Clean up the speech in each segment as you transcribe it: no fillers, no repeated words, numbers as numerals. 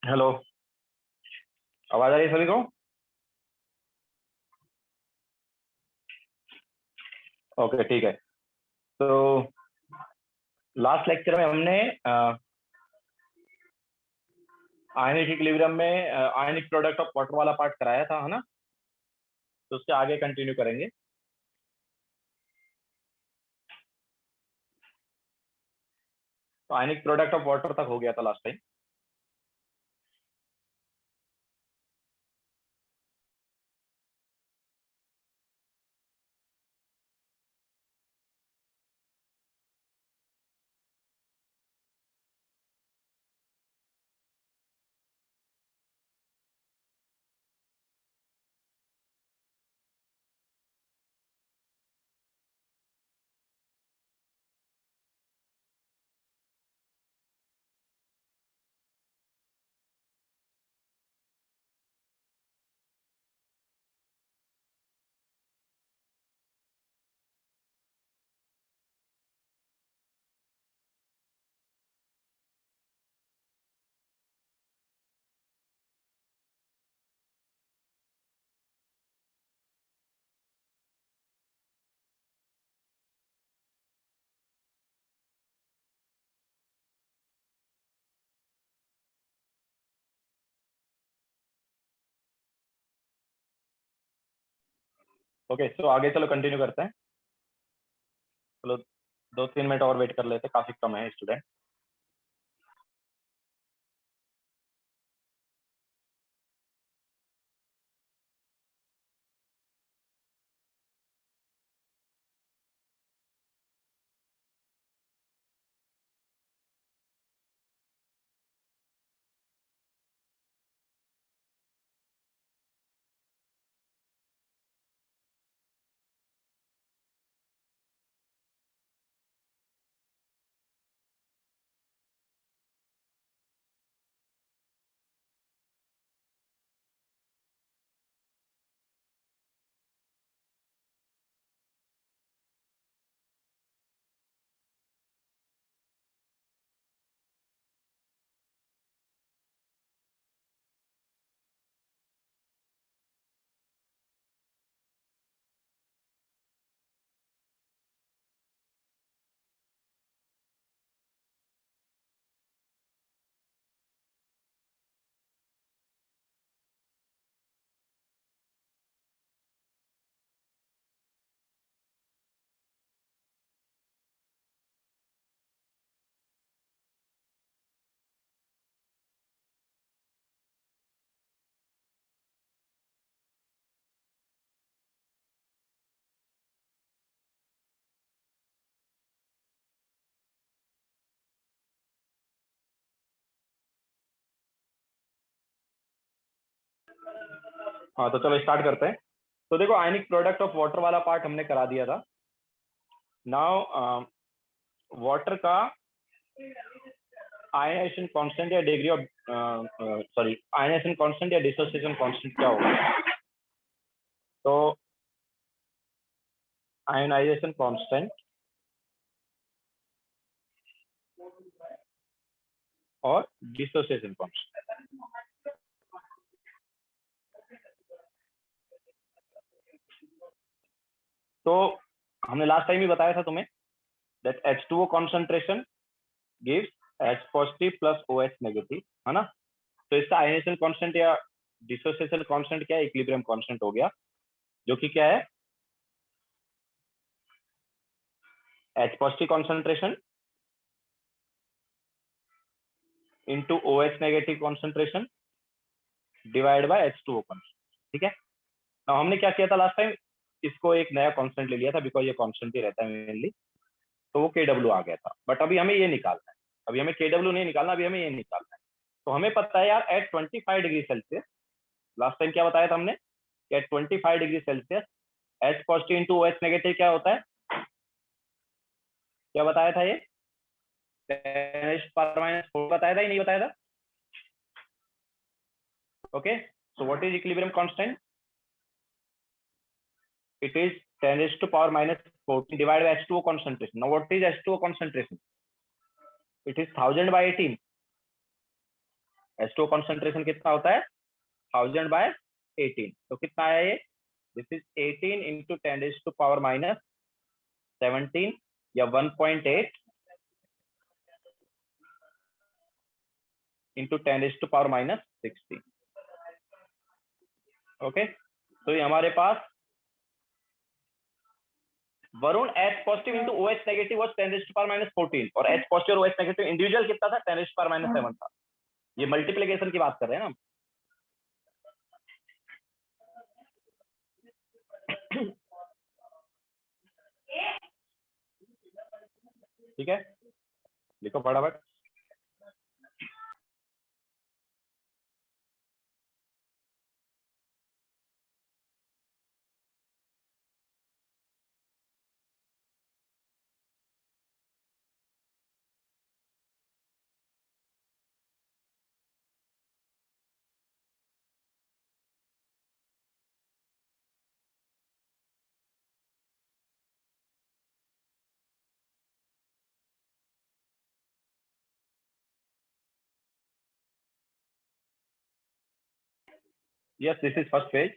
Hello. आवाज आ रही है सभी को? ओके, ठीक है। तो लास्ट लेक्चर में हमने आयनिक इक्विलिब्रियम में आयनिक प्रोडक्ट ऑफ वाटर वाला पार्ट कराया था, है ना? तो उससे आगे कंटिन्यू करेंगे। तो आयनिक प्रोडक्ट ऑफ वाटर तक हो गया था लास्ट टाइम। ओके, तो आगे चलो कंटिन्यू करते हैं। चलो 2-3 मिनट और वेट कर लेते हैं, काफी कम है स्टूडेंट। हाँ, तो चलो स्टार्ट करते हैं। तो देखो, आयनिक प्रोडक्ट ऑफ वाटर वाला पार्ट हमने करा दिया था। नाउ वाटर का आयनाइजेशन कांस्टेंट या degree of sorry ionisation constant या डिसोसिएशन कांस्टेंट क्या होगा? तो आयनाइजेशन कांस्टेंट और डिसोसिएशन कांस्टेंट। तो हमने लास्ट टाइम ही बताया था तुम्हें that H2O concentration gives H positive plus OH negative, है ना? तो इसका आयनाइजेशन कांस्टेंट या डिसोसिएशन कांस्टेंट क्या है? इक्विलिब्रियम कांस्टेंट हो गया, जो कि क्या है? H positive concentration into OH negative concentration divide by H2O concentration. ठीक है। तो हमने क्या किया था लास्ट टाइम? इसको एक नया कांस्टेंट ले लिया था, बिकॉज ये कांस्टेंट ही रहता है मेनली। तो वो KW आ गया था, बट अभी हमें ये निकालना है। अभी हमें KW नहीं निकालना, अभी हमें ये निकालना है। तो हमें पता है यार, at 25 degree Celsius, last time क्या बताया था हमने कि at 25 degree Celsius H positive into OH negative क्या होता है? क्या बताया था ये? 10⁻⁴ बताया था ही नहीं बताया था? Okay, so what is equilibrium constant? It is 10⁻⁴ divided by H2O concentration. Now what is H2O concentration? It is 1000/18. H2O concentration कितना होता है 1000/18, तो कितना आया ये, दिस इज 18 इंटू 10⁻⁻17 या 1.8 इंटू 10⁻⁻16। ओके, तो ये हमारे पास Varun H positive into OH negative was 10⁻⁻14 और H पॉजिटिव और OH नेगेटिव इंडिविजुअल कितना था 10⁻⁻7 था। ये मल्टीप्लीकेशन की बात कर रहे हैं ना। ठीक है, लिखो फटाफट। Yes, this is first page.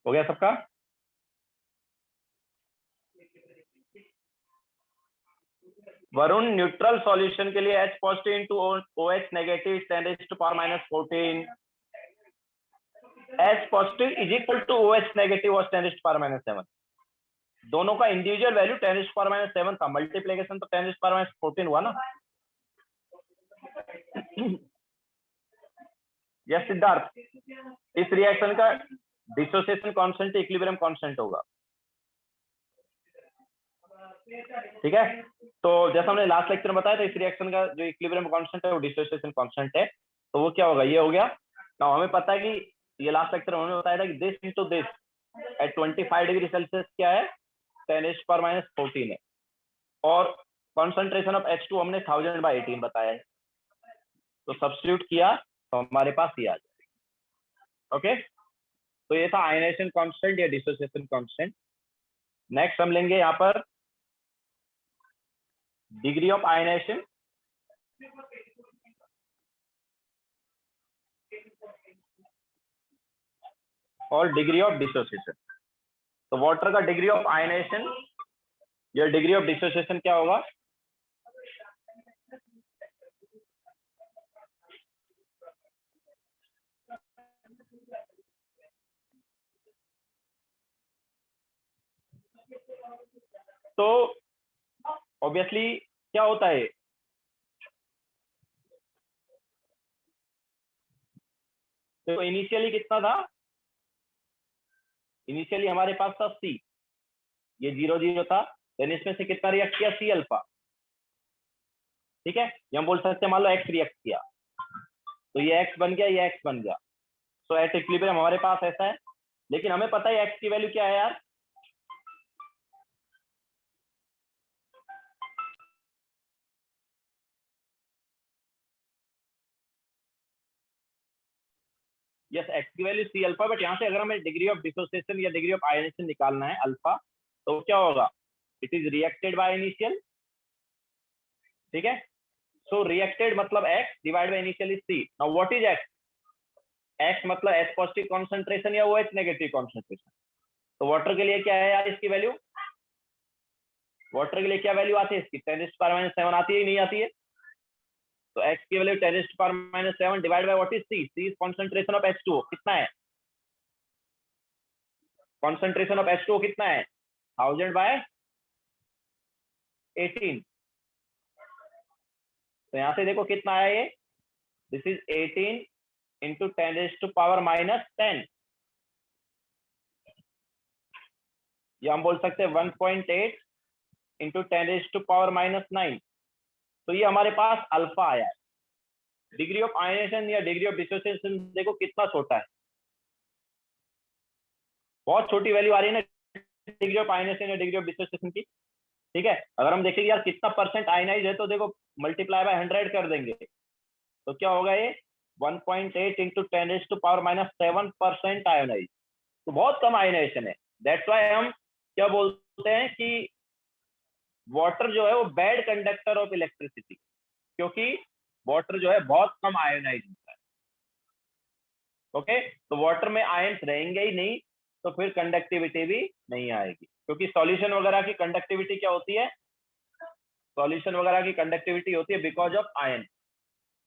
हो गया सबका? वरुण न्यूट्रल सॉल्यूशन के लिए H positive into OH negative 10⁻⁻14, H positive is equal to OH negative और 10⁻⁻7। दोनों का इंडिविजुअल वैल्यू 10⁻⁻7 था, मल्टीप्लीकेशन तो 10⁻⁻14 हुआ ना। यस सिद्धार्थ, इस रिएक्शन का डिसोसिएशन कांस्टेंट इक्विलिब्रियम कांस्टेंट होगा। ठीक है, तो जैसा हमने लास्ट लेक्चर में बताया था, इस रिएक्शन का जो इक्विलिब्रियम कांस्टेंट है वो डिसोसिएशन कांस्टेंट है। तो वो क्या होगा, ये हो गया ना। हमें पता है कि ये लास्ट लेक्चर में हमने बताया था कि this into this eight 25 degree Celsius क्या है 10⁻⁻14 है, और कॉन्सेंट्रेशन ऑफ H2 हमने 1000/18 बताया है। तो सब्स्टिट्यूट किया तो हमारे पास ये आ जाएगा। ओके, तो ये था आयनाइजेशन कांस्टेंट या डिसोसिएशन कांस्टेंट। नेक्स्ट हम लेंगे यहाँ पर डिग्री ऑफ आयनाइजेशन और डिग्री ऑफ डिसोसिएशन। तो वाटर का डिग्री ऑफ आयनाइजेशन या डिग्री ऑफ डिसोसिएशन क्या होगा, तो ऑब्वियसली क्या होता है, तो इनिशियली कितना था, इनिशियली हमारे पास था C, ये 0 था, देन इसमें से कितना रिएक्ट किया C अल्फा। ठीक है, ये हम बोल सकते हैं मान लो X रिएक्ट किया तो ये X बन गया, ये X बन गया। सो एट इक्विलिब्रियम हमारे पास ऐसा है, लेकिन हमें पता है X की वैल्यू क्या है यार, यस X की वैल्यू C अल्फा। बट यहाँ से अगर हमें डिग्री ऑफ डिसोसिएशन या डिग्री ऑफ आयनाइजेशन निकालना है अल्फा, तो क्या होगा, it is reacted by initial. ठीक है, सो रिएक्टेड मतलब X divide by initial is C। Now what is X, X मतलब H पॉजिटिव कॉन्सेंट्रेशन या OH नेगेटिव कॉन्सेंट्रेशन। तो वाटर के लिए क्या है यार इसकी वैल्यू, वाटर के लिए क्या वैल्यू आती है इसकी 10⁻⁻7 आती है, नहीं आती है। तो X की value 10⁻⁻7 divide by what is C, C is concentration of H2O। कितना है कंसंट्रेशन ऑफ H2O, कितना है 1000/18। तो यहां से देखो कितना आया ये, दिस इज 18 इंटू 10⁻⁻10, या हम बोल सकते हैं 1.8 इंटू 10⁻⁻⁹ तो ये हमारे पास अल्फा आया है। डिग्री ऑफ आयनेशन या डिग्री ऑफ डिसोसिएशन देखो कितना छोटा है, बहुत छोटी वैल्यू आ रही है ना डिग्री ऑफ आयनेशन या डिग्री ऑफ डिसोसिएशन की। ठीक है, अगर हम देखेंगे यार कितना परसेंट आयनाइज है तो देखो मल्टीप्लाई बाय 100 कर देंगे तो क्या होगा ये 1.8 इंटू 10⁻⁷% आयोनाइज, तो बहुत कम आयनाइजेशन है। दैट्स वाई हम क्या बोलते हैं कि वाटर जो है वो बैड कंडक्टर ऑफ इलेक्ट्रिसिटी, क्योंकि वाटर जो है बहुत कम आयोनाइज होता है। ओके, तो वाटर में आयंस रहेंगे ही नहीं तो फिर कंडक्टिविटी भी नहीं आएगी, क्योंकि सॉल्यूशन वगैरह की कंडक्टिविटी क्या होती है, सॉल्यूशन वगैरह की कंडक्टिविटी होती है बिकॉज ऑफ आयन।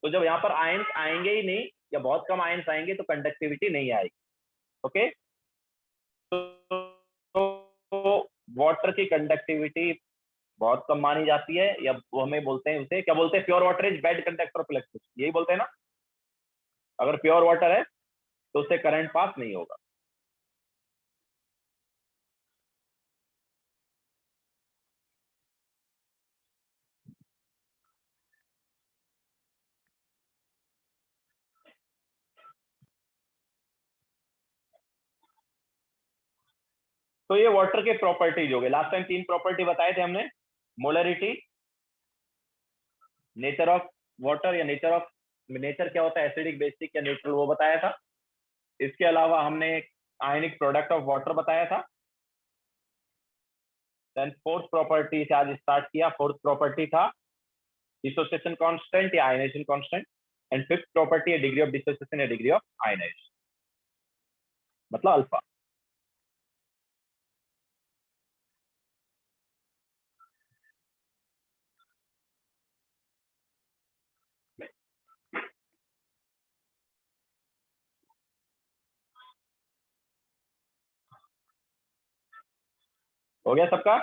तो जब यहाँ पर आयंस आएंगे ही नहीं या बहुत कम आयंस आएंगे तो कंडक्टिविटी नहीं आएगी। ओके, तो वाटर की कंडक्टिविटी बहुत कम मानी जाती है, या वो हमें बोलते हैं, उसे क्या बोलते हैं, pure water is bad conductor of electricity, यही बोलते हैं ना। अगर प्योर वाटर है तो उससे करंट पास नहीं होगा। तो ये वाटर के प्रॉपर्टीज हो गए। लास्ट टाइम 3 प्रॉपर्टी बताए थे हमने, मोलरिटी, नेचर ऑफ वाटर या नेचर क्या होता है, एसिडिक, बेसिक या न्यूट्रल, वो बताया था। इसके अलावा हमने आयनिक प्रोडक्ट ऑफ वाटर बताया था। देन फोर्थ प्रॉपर्टी से आज स्टार्ट किया, फोर्थ प्रॉपर्टी था डिसोसिएशन कांस्टेंट या ionisation constant, and fifth property है डिग्री ऑफ डिसोसिएशन या डिग्री ऑफ आयनाइजेशन, मतलब अल्फा। हो गया सबका?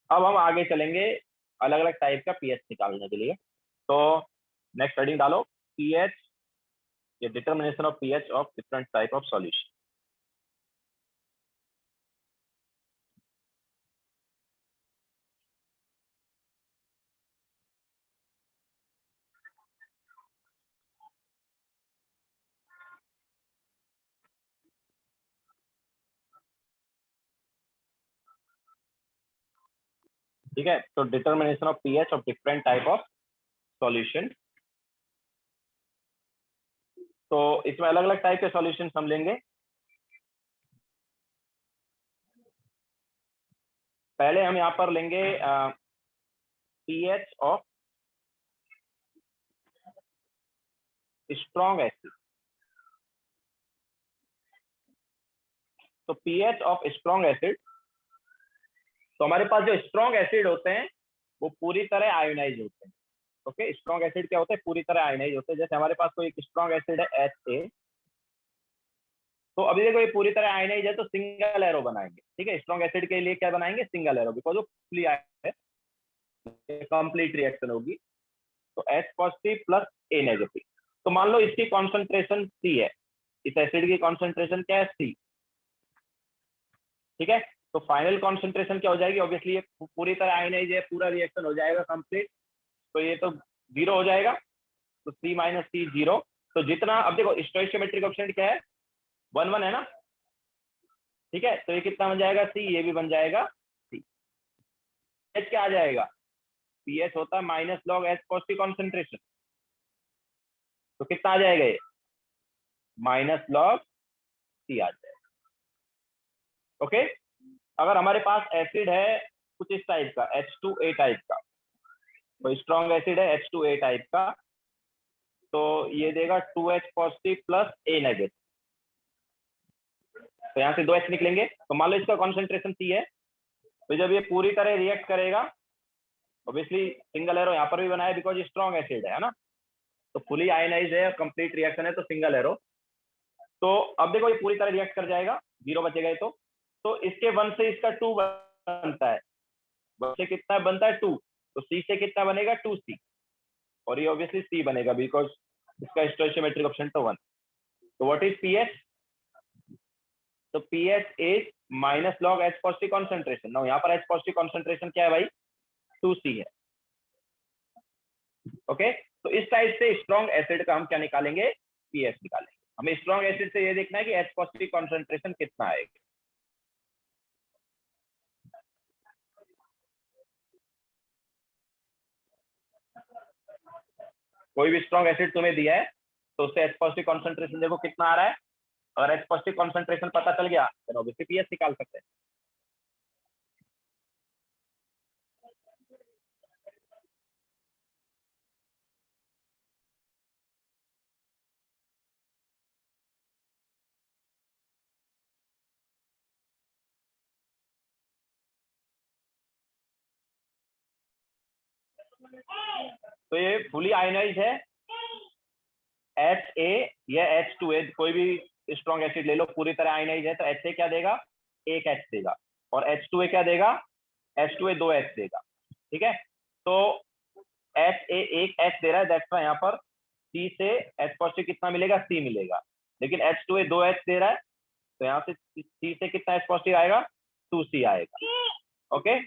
अब हम आगे चलेंगे अलग अलग टाइप का पीएच निकालने के लिए। तो नेक्स्ट हेडिंग डालो, पीएच या determination of pH of different type of solution. ठीक है, तो determination of pH of different type of solution. तो इसमें अलग अलग टाइप के सॉल्यूशन हम लेंगे। पहले हम यहाँ पर लेंगे पीएच ऑफ स्ट्रॉन्ग एसिड। तो पीएच ऑफ स्ट्रॉन्ग एसिड, तो हमारे पास जो स्ट्रॉन्ग एसिड होते हैं वो पूरी तरह आयोनाइज होते हैं। ओके, स्ट्रॉन्ग एसिड क्या होते हैं, पूरी तरह आयोनाइज होते हैं। जैसे हमारे पास कोई एक स्ट्रॉन्ग एसिड है HA, तो अभी देखो ये पूरी तरह आयोनाइज है तो सिंगल एरो बनाएंगे। ठीक है, स्ट्रॉन्ग एसिड के लिए क्या बनाएंगे, सिंगल एरो, बिकॉज वो फुली है, कंप्लीट रिएक्शन होगी। तो H positive plus A negative. तो मान लो इसकी कॉन्सेंट्रेशन C है, इस एसिड की कॉन्सेंट्रेशन क्या है, C। ठीक है, तो फाइनल कॉन्सेंट्रेशन क्या हो जाएगी, ऑब्वियसली ये पूरी तरह आयनाइज है, पूरा रिएक्शन हो जाएगा कंप्लीट, तो ये तो 0 हो जाएगा। तो C माइनस C 0। तो जितना, अब देखो स्टोइकियोमेट्रिक कोएफिशिएंट क्या है, 1 1 है ना। ठीक है, तो ये कितना बन जाएगा, C, ये भी बन जाएगा C। H क्या आ जाएगा, पीएच होता है minus log H positive concentration, तो कितना आ जाएगा ये, माइनस लॉग C आ जाएगा। ओके, अगर हमारे पास एसिड है कुछ इस टाइप का, H2A टाइप का, तो स्ट्रॉन्ग एसिड है H2A टाइप का, तो ये देगा 2H positive plus A negative. तो यहाँ से 2H निकलेंगे। तो मान लो इसका कॉन्सेंट्रेशन C है, तो जब ये पूरी तरह रिएक्ट करेगा, ऑब्वियसली सिंगल एरो यहाँ पर भी बनाया बिकॉज स्ट्रॉन्ग एसिड है ना, तो फुली आयनाइज है, कंप्लीट रिएक्शन है तो सिंगल एरो। तो अब देखो ये पूरी तरह रिएक्ट कर जाएगा, 0 बचेगा ये तो इसके 1 से इसका 2 बनता है, 1 से कितना बनता है 2, तो C से कितना बनेगा 2C, और ये ऑब्वियसली C बनेगा बिकॉज इसका स्टोइचियोमेट्रिक ऑप्शन तो 1। तो व्हाट इज पीएच? तो pH is minus log H positive concentration. Now यहाँ पर एच पॉजिटिव कॉन्सेंट्रेशन क्या है भाई? 2C है। ओके, तो इस टाइप से स्ट्रॉन्ग एसिड का हम क्या निकालेंगे? पीएच निकालेंगे। हमें स्ट्रॉन्ग एसिड से ये देखना है कि एच पॉजिटिव कॉन्सेंट्रेशन कितना आएगा। कोई भी स्ट्रॉन्ग एसिड तुम्हें दिया है तो उससे एच पॉजिटिव कॉन्सेंट्रेशन देखो कितना आ रहा है। अगर एच पॉजिटिव कॉन्सेंट्रेशन पता चल गया तो ऑब्वियसली पीएच निकाल सकते हैं। तो ये फुली आयनाइज है HA या H2A, कोई भी स्ट्रॉन्ग एसिड ले लो, पूरी तरह आयनाइज है तो HA क्या देगा? एक H देगा, और H2A क्या देगा? H2A 2 H देगा। ठीक है, तो HA एक H दे रहा है, दैट्स व्हाई यहाँ पर C से H पॉजिटिव कितना मिलेगा? C मिलेगा। लेकिन H2A 2 H दे रहा है तो यहाँ से C से कितना H पॉजिटिव आएगा? 2C आएगा। ओके,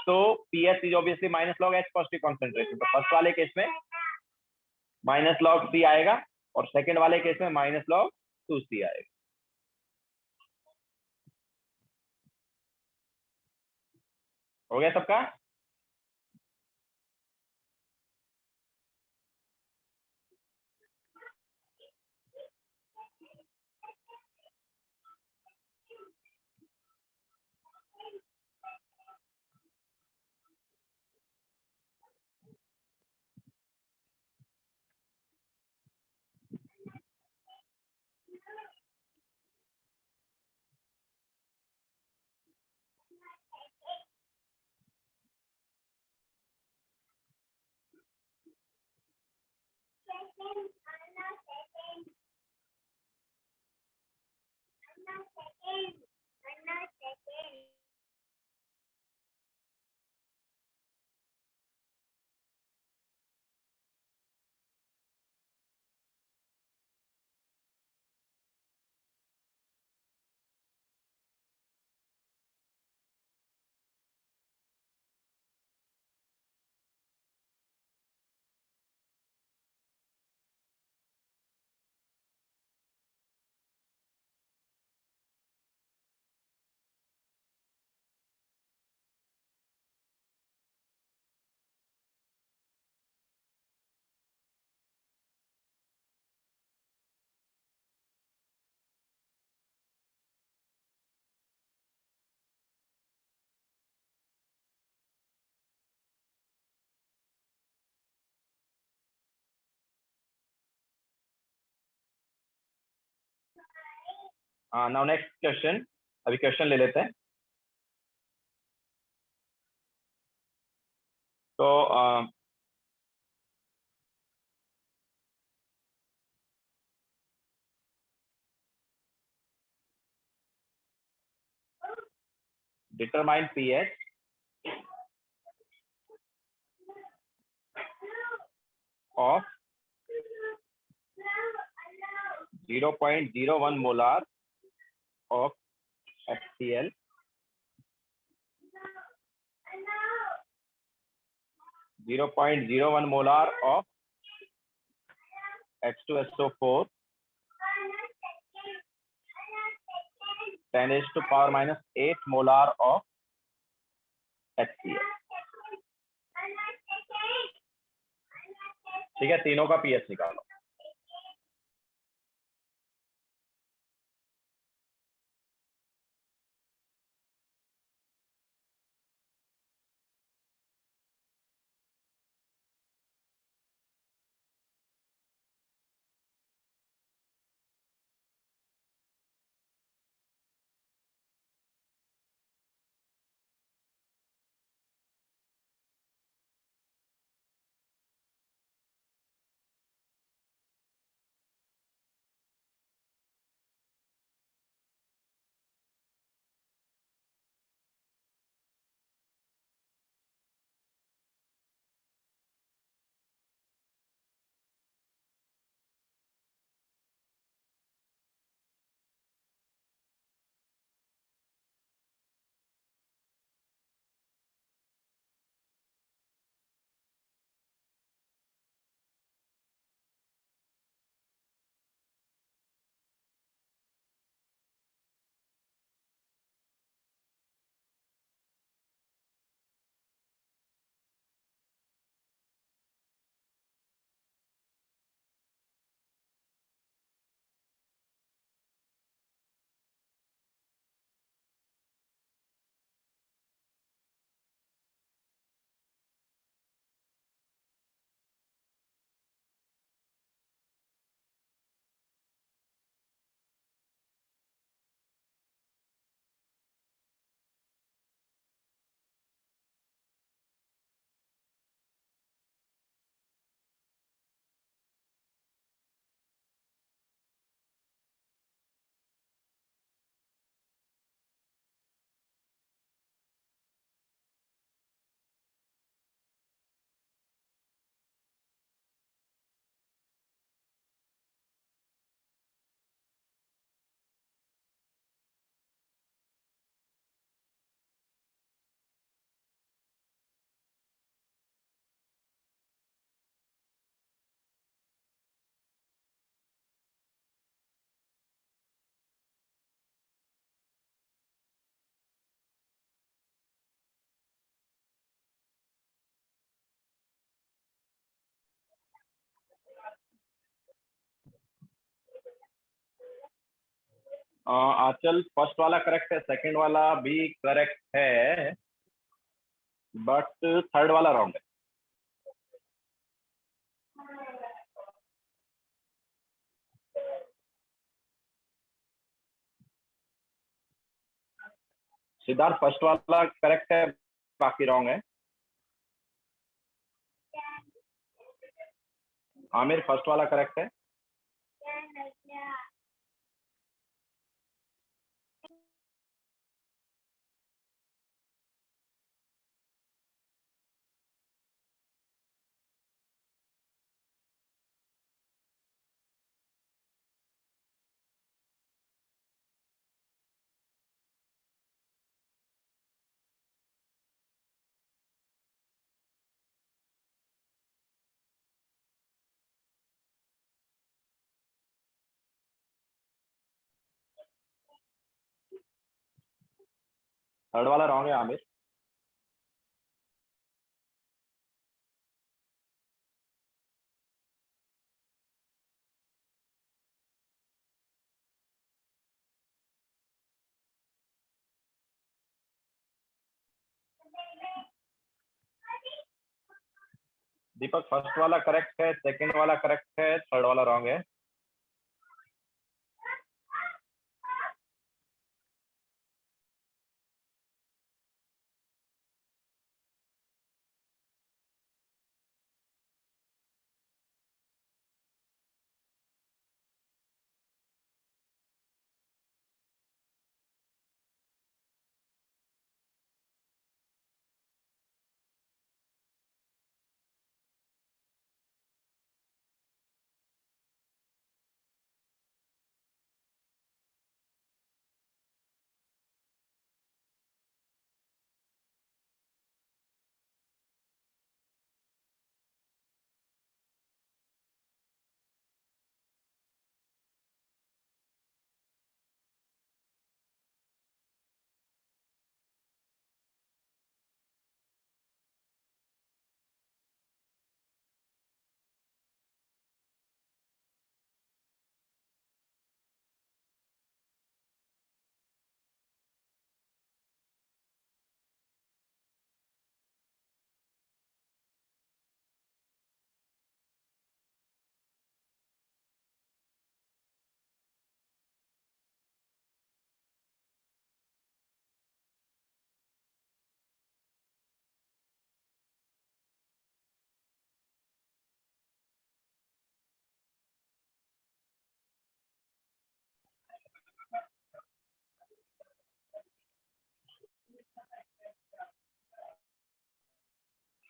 तो pH is obviously minus log H positive concentration. तो फर्स्ट वाले केस में माइनस लॉग सी आएगा और सेकंड वाले केस में माइनस लॉग 2C आएगा। हो गया सबका? हाँ, नाउ नेक्स्ट क्वेश्चन, अभी क्वेश्चन ले लेते हैं। तो determine pH of 0.01 molar of HCl, 0.01 molar of H2SO4, 10⁻⁻8 molar of HCl। ठीक है, तीनों का पीएच निकालो। आंचल फर्स्ट वाला करेक्ट है, सेकंड वाला भी करेक्ट है, बट थर्ड वाला रॉन्ग है। सिद्धार्थ फर्स्ट वाला करेक्ट है, बाकी रॉन्ग है। आमिर फर्स्ट वाला करेक्ट है। थर्ड वाला रॉन्ग है आमिर। दीपक फर्स्ट वाला करेक्ट है, सेकंड वाला करेक्ट है, थर्ड वाला रॉन्ग है।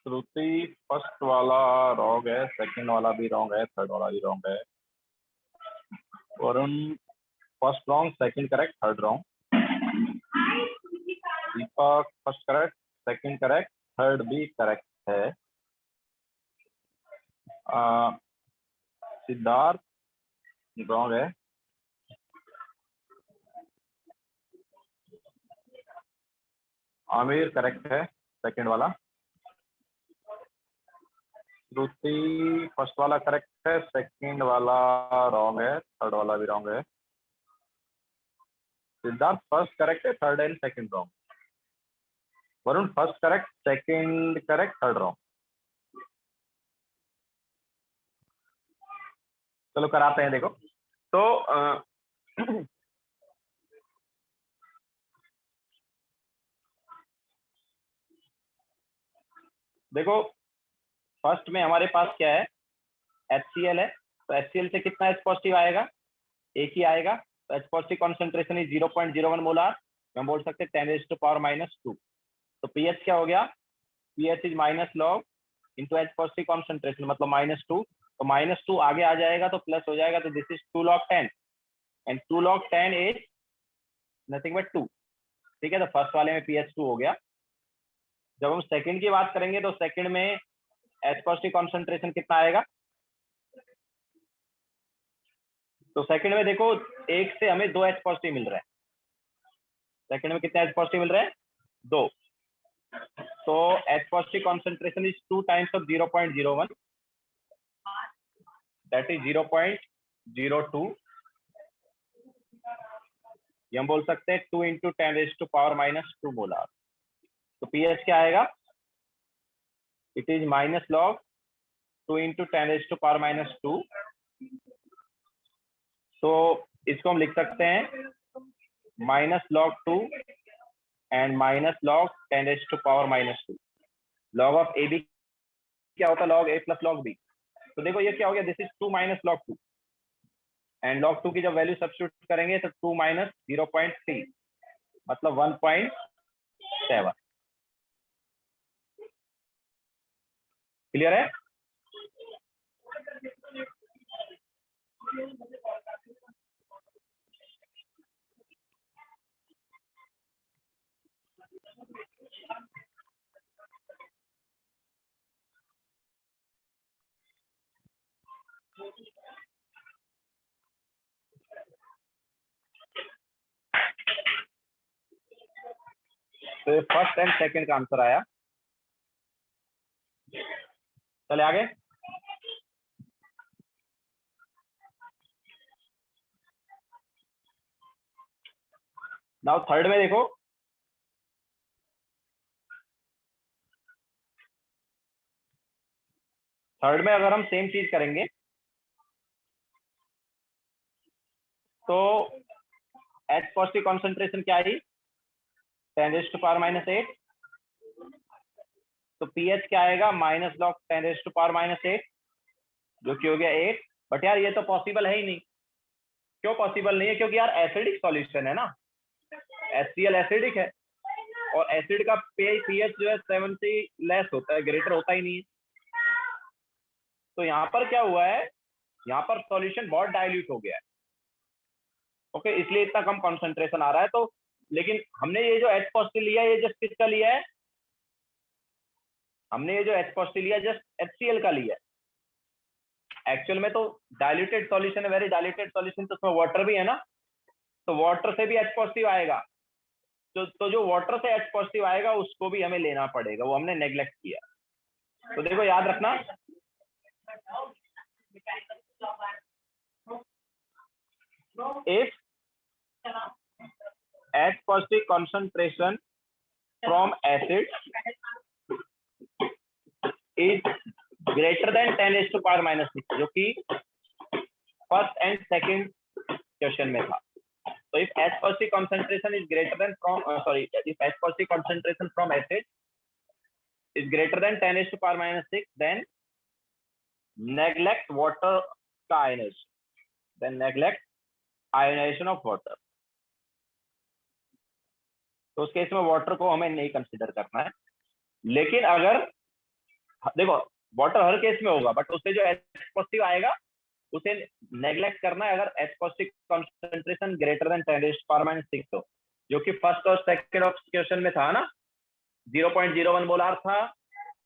श्रुति फर्स्ट वाला रॉन्ग है, सेकंड वाला भी रॉन्ग है, थर्ड वाला भी रॉन्ग है। Varun first wrong, second correct, third wrong. Deepak first correct, second correct, third भी करेक्ट है। सिद्धार्थ रॉन्ग है। आमिर करेक्ट है, सेकंड वाला। श्रुति फर्स्ट वाला करेक्ट है, सेकंड वाला रॉन्ग है, थर्ड वाला भी रॉन्ग है। सिद्धार्थ फर्स्ट करेक्ट है, third and second wrong. Varun first correct, second correct, third wrong. चलो कराते हैं, देखो तो देखो फर्स्ट में हमारे पास क्या है, HCl है, तो HCl से कितना H पॉजिटिव आएगा, एक ही आएगा। तो H positive concentration is 0.01 molar, हम बोल सकते हैं 10⁻⁻²। तो पीएच क्या हो गया, pH is minus log into H positive concentration, मतलब -2। तो -2 आगे आ जाएगा तो प्लस हो जाएगा, तो this is 2 log 10 and 2 log 10 is nothing but 2। ठीक है, तो फर्स्ट वाले में पीएच 2 हो गया। जब हम सेकंड की बात करेंगे तो सेकंड में H पॉजिटिव कॉन्सेंट्रेशन कितना आएगा, तो सेकंड में देखो एक से हमें 2 H पॉजिटिव मिल रहा है। सेकंड में कितने H पॉजिटिव मिल रहे हैं, 2। तो H positive concentration is 2 times of 0.01, that is 0.02 ये हम बोल सकते हैं 2 × 10⁻² मोलार। तो पीएच क्या आएगा? It is -log 2 × 10⁻²। तो इसको हम लिख सकते हैं -log 2 and -log 10⁻²। log of A B क्या होता है? log a + log b। तो देखो ये क्या हो गया, this is 2 - log 2 and log 2 की जब वैल्यू सब्स्टिट्यूट करेंगे तो 2 - 0.3 मतलब 1.7। क्लियर है? तो फर्स्ट एंड सेकंड का आंसर आया। चले आगे। नाउ थर्ड में देखो, थर्ड में अगर हम सेम चीज करेंगे तो H पॉजिटिव कॉन्सेंट्रेशन क्या आई? 10⁻⁻8। तो पीएच क्या आएगा? -log 10⁻⁻8 जो कि हो गया 8। बट यार ये तो पॉसिबल है ही नहीं। क्यों पॉसिबल नहीं है? क्योंकि यार एसिडिक सॉल्यूशन है ना, HCl एसिडिक है और एसिड का पीएच जो है 7 से लेस होता है, ग्रेटर होता ही नहीं है। तो यहाँ पर क्या हुआ है, यहाँ पर सॉल्यूशन बहुत डाइल्यूट हो गया है। ओके, इसलिए इतना कम कॉन्सेंट्रेशन आ रहा है। तो लेकिन हमने ये जो H पॉजिटिव लिया है, ये जस्ट किसका लिया है? हमने ये जो H पॉजिटिव लिया जस्ट HCl का लिया है। एक्चुअल में तो डाइल्यूटेड सॉल्यूशन है, वेरी डाइल्यूटेड सॉल्यूशन, तो उसमें वाटर भी है ना, तो वाटर से भी H पॉजिटिव आएगा। तो जो वाटर से H पॉजिटिव आएगा उसको भी हमें लेना पड़ेगा, वो हमने नेग्लेक्ट किया। तो देखो याद रखना, if H positive concentration from acid is greater than 10⁻⁻6 जो कि फर्स्ट एंड सेकंड क्वेश्चन में था। तो if H positive concentration is greater than if H positive concentration from acid is greater than 10⁻⁻6 then neglect water का ionization, then neglect ionization of water। तो उस case में water को हमें नहीं कंसिडर करना है। लेकिन अगर देखो वाटर हर केस में होगा, बट उससे जो H पॉजिटिव आएगा उसे नेग्लेक्ट करना है अगर H positive concentration greater than 10⁻⁻6 हो, जो कि फर्स्ट और सेकंड क्वेश्चन में था ना, 0.01 मोलार था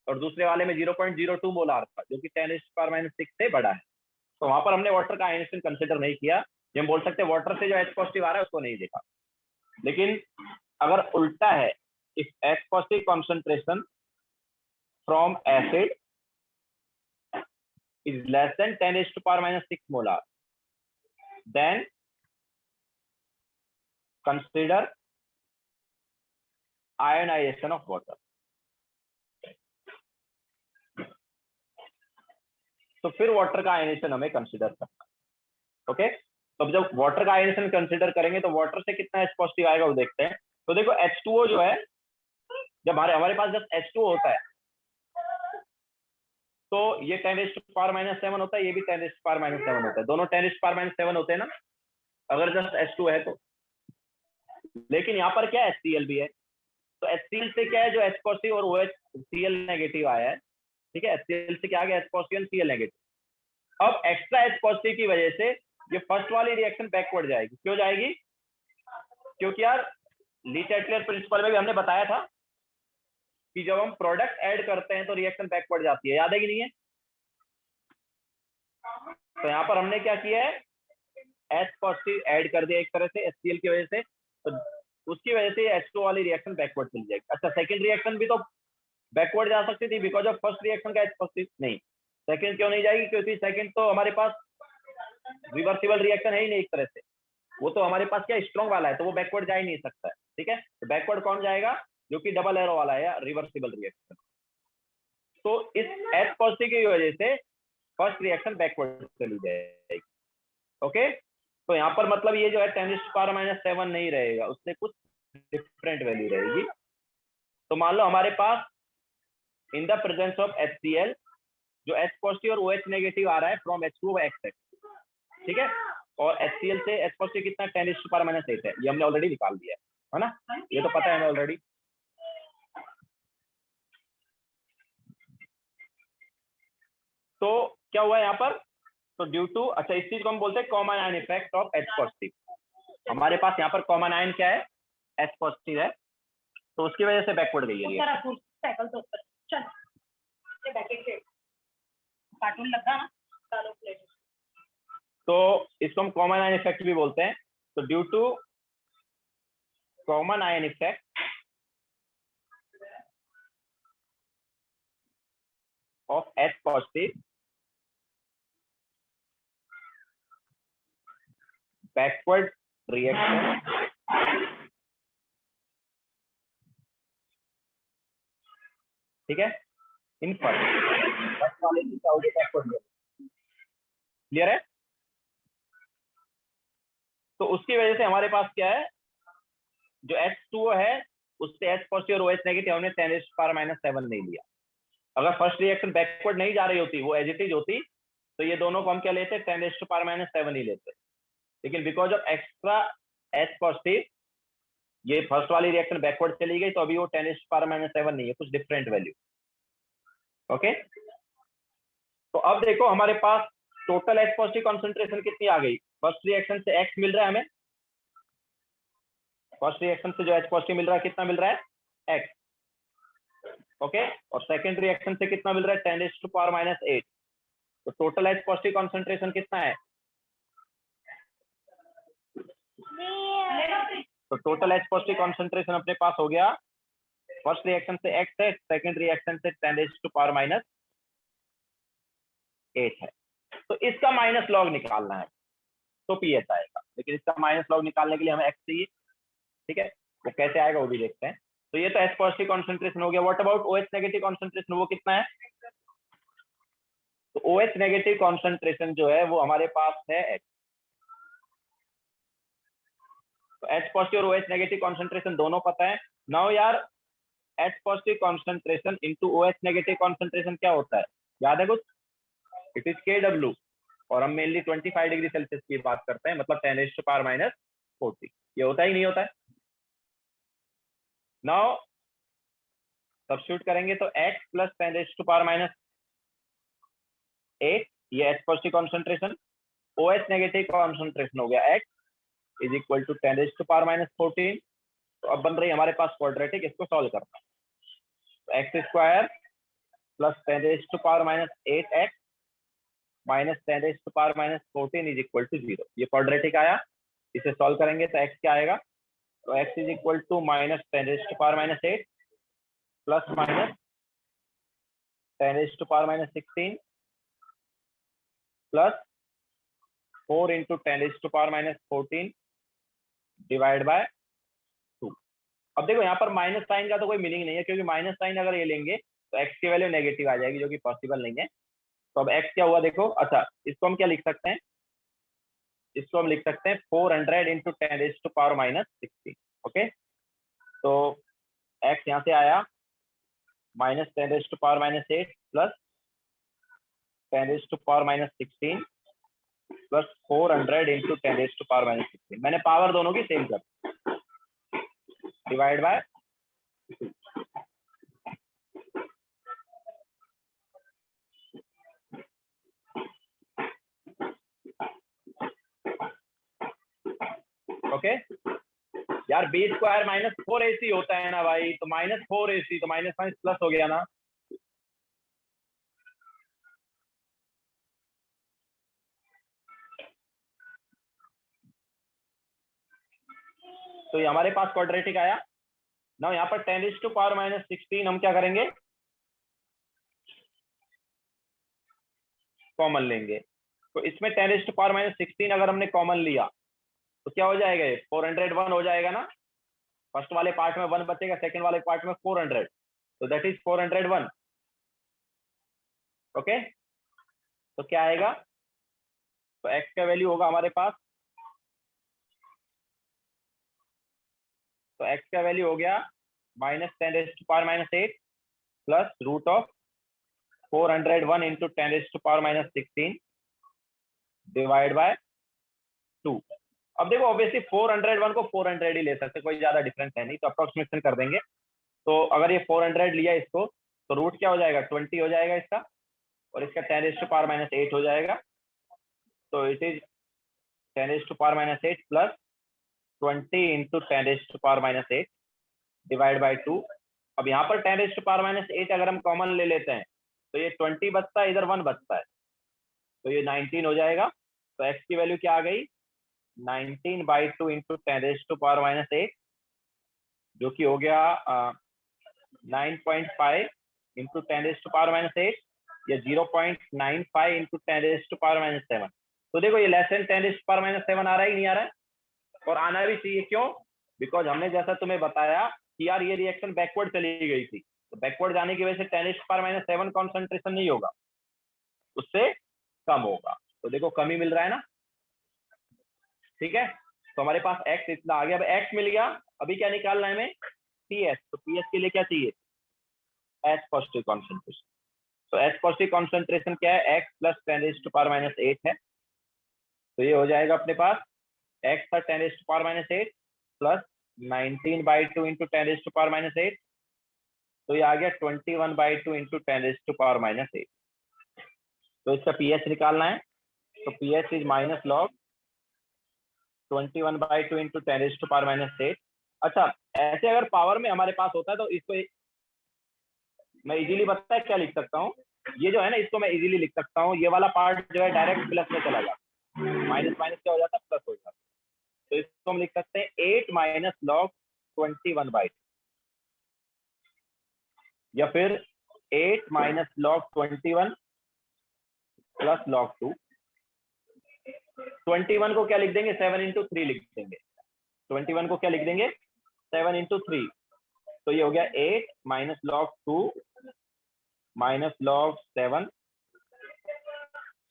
और दूसरे वाले में 0.02 मोलार था, जो कि 10⁻⁻6 से बड़ा है। तो वहां पर हमने वाटर का आयनेशन कंसिडर नहीं किया। ये हम बोल सकते हैं वाटर से जो H पॉजिटिव आ रहा है उसको नहीं देखा। लेकिन अगर उल्टा है, if H positive concentration from acid is less than 10⁻⁻6 molar, then consider ionization of water। तो फिर वाटर का आयनेशन हमें कंसिडर करना। ओके, तो जब वाटर का आयनेशन कंसिडर करेंगे तो वाटर से कितना H पॉजिटिव आएगा वो देखते हैं। तो देखो H2O जो है, जब हमारे पास जब H2O होता है तो ये 10⁻⁻7 होता है, ये भी 10⁻⁻7 होता है, दोनों 10⁻⁻7 होते हैं ना अगर जस्ट H2 है तो। लेकिन यहाँ पर क्या HCl भी है, तो HCl से क्या है, जो H पॉजिटिव और OH Cl नेगेटिव आया है, ठीक है, HCl से क्या आ गया, H पॉजिटिव और Cl नेगेटिव। अब एक्स्ट्रा H पॉजिटिव की वजह से ये फर्स्ट वाली रिएक्शन बैकवर्ड जाएगी। क्यों जाएगी? क्योंकि यार ली चैटलर प्रिंसिपल में भी हमने बताया था कि जब हम प्रोडक्ट ऐड करते हैं तो रिएक्शन बैकवर्ड जाती है, याद है कि नहीं है? तो यहाँ पर हमने क्या किया है, H पॉजिटिव ऐड कर दिया एक तरह से HCl की वजह से, तो उसकी वजह से H2 वाली रिएक्शन बैकवर्ड चली जाएगी। अच्छा, सेकंड रिएक्शन भी तो बैकवर्ड जा सकती थी बिकॉज ऑफ फर्स्ट रिएक्शन का H पॉजिटिव। नहीं, सेकंड क्यों नहीं जाएगी? क्योंकि सेकंड तो हमारे पास रिवर्सिबल रिएक्शन है ही नहीं एक तरह से, वो तो हमारे पास क्या स्ट्रॉन्ग वाला है, तो वो बैकवर्ड जा ही नहीं सकता है, ठीक है। तो बैकवर्ड कौन जाएगा, जो कि डबल एरो वाला है या रिवर्सिबल रिएक्शन। तो इस एच पॉजिटिव की वजह से फर्स्ट रिएक्शन बैकवर्ड चली जाएगी, ओके। तो यहाँ पर मतलब ये जो है 10⁻⁻7 नहीं रहेगा, उससे कुछ डिफरेंट वैल्यू रहेगी। तो मान लो हमारे पास in the presence of HCl जो H पॉजिटिव और OH नेगेटिव आ रहा है फ्रॉम H2 XX, ठीक है। और HCl से H पॉजिटिव कितना 10⁻⁻8 है, ये हमने ऑलरेडी निकाल दिया है ना, ये तो पता है हमें ऑलरेडी। तो क्या हुआ यहाँ पर, तो ड्यू टू, अच्छा इस चीज को हम बोलते हैं common ion effect of H positive. हमारे पास यहाँ पर कॉमन आयन क्या है, H पॉजिटिव है, तो उसकी वजह से बैकवर्ड गई है। तो इसको हम कॉमन आयन इफेक्ट भी बोलते हैं। तो due to common ion effect of H positive backward reaction ठीक है इन फर्स्ट वाले की क्या होगी, बैकवर्ड। क्लियर है। तो उसकी वजह से हमारे पास क्या है, जो H2O है उससे H पॉजिटिव और OH नेगेटिव हमने 10⁻⁻7 नहीं लिया। अगर फर्स्ट रिएक्शन बैकवर्ड नहीं जा रही होती, वो एज इट इज होती, तो ये दोनों को हम क्या लेते, 10⁻⁻7 ही लेते। लेकिन because of extra H positive ये फर्स्ट वाली रिएक्शन बैकवर्ड चली गई, तो अभी वो 10⁻⁻7 नहीं है, कुछ डिफरेंट वैल्यू, ओके। तो अब देखो हमारे पास टोटल H पॉजिटिव कॉन्सेंट्रेशन कितनी आ गई, फर्स्ट रिएक्शन से X मिल रहा है हमें, फर्स्ट रिएक्शन से जो H पॉजिटिव मिल रहा है कितना मिल रहा है X, ओके। और सेकंड रिएक्शन से कितना मिल रहा है 10⁻⁻8। तो टोटल H पॉजिटिव कॉन्सेंट्रेशन कितना है, तो टोटल H पॉजिटिव कॉन्सेंट्रेशन अपने पास हो गया, फर्स्ट रिएक्शन से X है, सेकंड रिएक्शन से 10⁻⁻8 है। तो इसका माइनस लॉग निकालना है तो पीएच आएगा, लेकिन इसका माइनस लॉग निकालने के लिए हमें X चाहिए, ठीक है। वो कैसे आएगा वो भी देखते हैं। तो ये तो H पॉजिटिव कॉन्सेंट्रेशन हो गया। What about OH negative concentration, वो कितना है, तो OH नेगेटिव कॉन्सेंट्रेशन जो है वो हमारे पास है H। तो H पॉजिटिव और OH नेगेटिव कॉन्सेंट्रेशन दोनों पता है। नाउ यार H positive concentration into OH negative concentration क्या होता है, याद है कुछ, इट इज KW, और हम मेनली 25 डिग्री सेल्सियस की बात करते हैं, मतलब 10⁻⁻40। ये होता ही नहीं होता है। नाउ सब्स्टिट्यूट करेंगे तो X प्लस 10⁻⁻8 ये H positive concentration, OH negative concentration हो गया X इज इक्वल टू 10⁻⁻14। तो अब बन रही हमारे पास क्वाड्रेटिक, इसको सॉल्व करना है। तो x² plus 10⁻⁻8x minus 10⁻⁻14 is equal to 0। ये क्वाड्रेटिक आया, इसे सॉल्व करेंगे तो x क्या आएगा, तो x is equal to minus 10⁻⁻8 plus minus 10⁻⁻16 plus 4 into 10⁻⁻14 divide by 2। अब देखो यहाँ पर माइनस साइन का तो कोई मीनिंग नहीं है, क्योंकि माइनस साइन अगर ये लेंगे तो x की वैल्यू नेगेटिव आ जाएगी, जो कि पॉसिबल नहीं है। तो अब x क्या हुआ देखो, अच्छा इसको हम क्या लिख सकते हैं, इसको हम लिख सकते हैं 400 इंटू 10⁻⁻16, ओके। तो x यहाँ से आया माइनस 10⁻⁻8 प्लस 10⁻⁻16 प्लस 400 इंटू 10⁻⁻16। मैंने पावर दोनों की सेम कर डिवाइड बाय 2। ओके यार b² माइनस 4ac होता है ना भाई, तो माइनस 4ac, तो माइनस माइनस प्लस हो गया ना। तो ये हमारे पास क्वाड्रेटिक आया ना। यहाँ पर 10⁻⁻16 हम क्या करेंगे, कॉमन लेंगे। तो इसमें 10⁻⁻16 अगर हमने कॉमन लिया तो क्या हो जाएगा, ये 401 हो जाएगा ना। फर्स्ट वाले पार्ट में 1 बचेगा, सेकंड वाले पार्ट में 400, तो दैट इज 401। ओके, तो क्या आएगा, तो x का वैल्यू होगा हमारे पास, तो x का वैल्यू हो गया -10⁻⁻8 plus root of 401 into 10⁻⁻16 divide by 2। अब देखो ऑब्वियसली 401 को 400 ही ले सकते, कोई ज्यादा डिफरेंस है नहीं, तो अप्रोक्सीमेशन कर देंगे। तो अगर ये 400 लिया इसको, तो रूट क्या हो जाएगा, 20 हो जाएगा इसका, और इसका 10⁻⁻8 हो जाएगा। तो it is 10⁻⁻8 plus 20 into 10⁻⁻8 divide by 2। अब यहाँ पर 10⁻⁻8 अगर हम कॉमन ले लेते हैं तो ये 20 बचता है, इधर 1 बचता है, तो ये 19 हो जाएगा। तो x की वैल्यू क्या आ गई, 19/2 इंटू 10⁻⁻8, जो कि हो गया 9.5 इंटू 10⁻⁻8 या 0.95 इंटू 10⁻⁻7। तो देखो ये लेस देन 10⁻⁻7 आ रहा है ही नहीं आ रहा है, और आना भी चाहिए। क्यों, बिकॉज हमने जैसा तुम्हें बताया कि यार ये रिएक्शन बैकवर्ड चली गई थी, तो बैकवर्ड जाने की वजह से 10⁻⁻7 कॉन्सेंट्रेशन नहीं होगा, उससे कम होगा। तो देखो कमी मिल रहा है ना, ठीक है। तो हमारे पास x इतना आ गया, अब x मिल गया, अभी क्या निकालना है हमें, PS। तो PS के लिए क्या चाहिए, H पॉजिटिव कॉन्सेंट्रेशन। तो H पॉजिटिव कॉन्सेंट्रेशन क्या है, x प्लस 10⁻⁸ है। तो ये हो जाएगा अपने पास x था 10⁻⁸ प्लस 19/2 इंटू 10⁻⁸, तो ये आ गया 21/2 इंटू 10⁻⁸। तो इसका पीएच निकालना है, तो pH is minus log 21/2 into 10⁻⁸। अच्छा, ऐसे अगर पावर में हमारे पास होता है तो इसको मैं इजीली बताया क्या लिख सकता हूँ, ये जो है ना इसको मैं इजीली लिख सकता हूँ, ये वाला पार्ट जो है डायरेक्ट प्लस में चला जाता, माइनस माइनस क्या हो जाता है, प्लस हो जाता। तो इसको हम लिख सकते हैं 8 माइनस लॉग 21/2, या फिर 8 माइनस लॉग 21 प्लस लॉग 2। 21 को क्या लिख देंगे, 7 इंटू 3 लिख देंगे। 21 को क्या लिख देंगे, 7 इंटू 3। तो ये हो गया 8 minus log 2 minus log 7,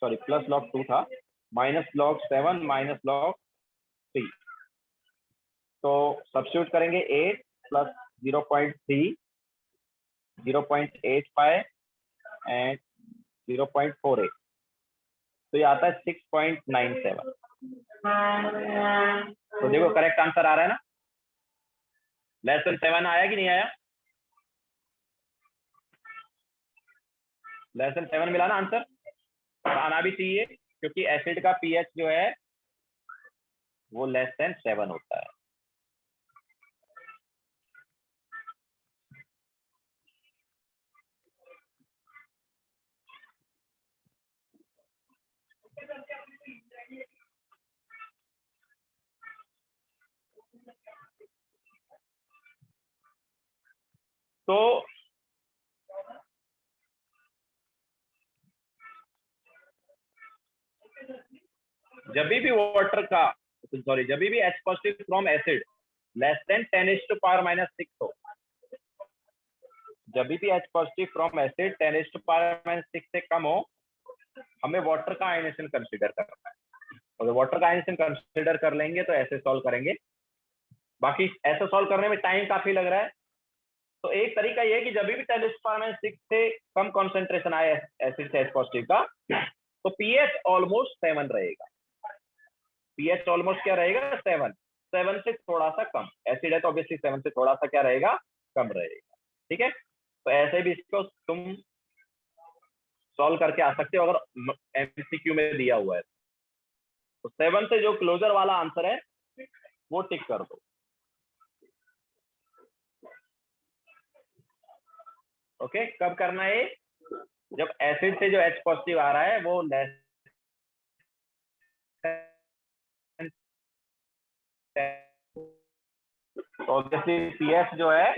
sorry plus log 2 था, माइनस लॉग 7 माइनस लॉग 3। तो सब्स्टिट्यूट करेंगे 8 प्लस 0.3 0.85 एंड 0.48, तो ये आता है 6.97। तो देखो करेक्ट आंसर आ रहा है ना, लेस देन 7 आया कि नहीं आया, लेस देन 7 मिला ना आंसर, और आना भी चाहिए क्योंकि एसिड का पीएच जो है वो लेस देन 7 होता है। तो जब भी वाटर का, सॉरी जब भी H positive from acid less than 10⁻⁻6 हो, जब भी H पॉजिटिव फ्रॉम एसिड 10⁻⁻6 से कम हो, हमें वाटर का आयनेशन कंसीडर करना है। और वाटर का आयनेशन कंसीडर कर लेंगे तो ऐसे सॉल्व करेंगे, बाकी ऐसे सॉल्व करने में टाइम काफी लग रहा है। तो एक तरीका ये है कि जब भी 10⁻⁶ से कम कॉन्सेंट्रेशन आए एसिड से H पॉजिटिव का, तो पीएच ऑलमोस्ट 7 रहेगा। पीएच ऑलमोस्ट क्या रहेगा, 7 से थोड़ा सा कम, एसिड है तो ऑब्वियसली 7 से थोड़ा सा क्या रहेगा, कम रहेगा। ठीक है, तो ऐसे भी इसको तुम सॉल्व करके आ सकते हो अगर एमसीक्यू में दिया हुआ है। तो 7 से जो क्लोजर वाला आंसर है वो टिक कर दो। ओके, कब करना है, जब एसिड से जो H पॉजिटिव आ रहा है वो लेस ऑब्वियसली पीएच जो है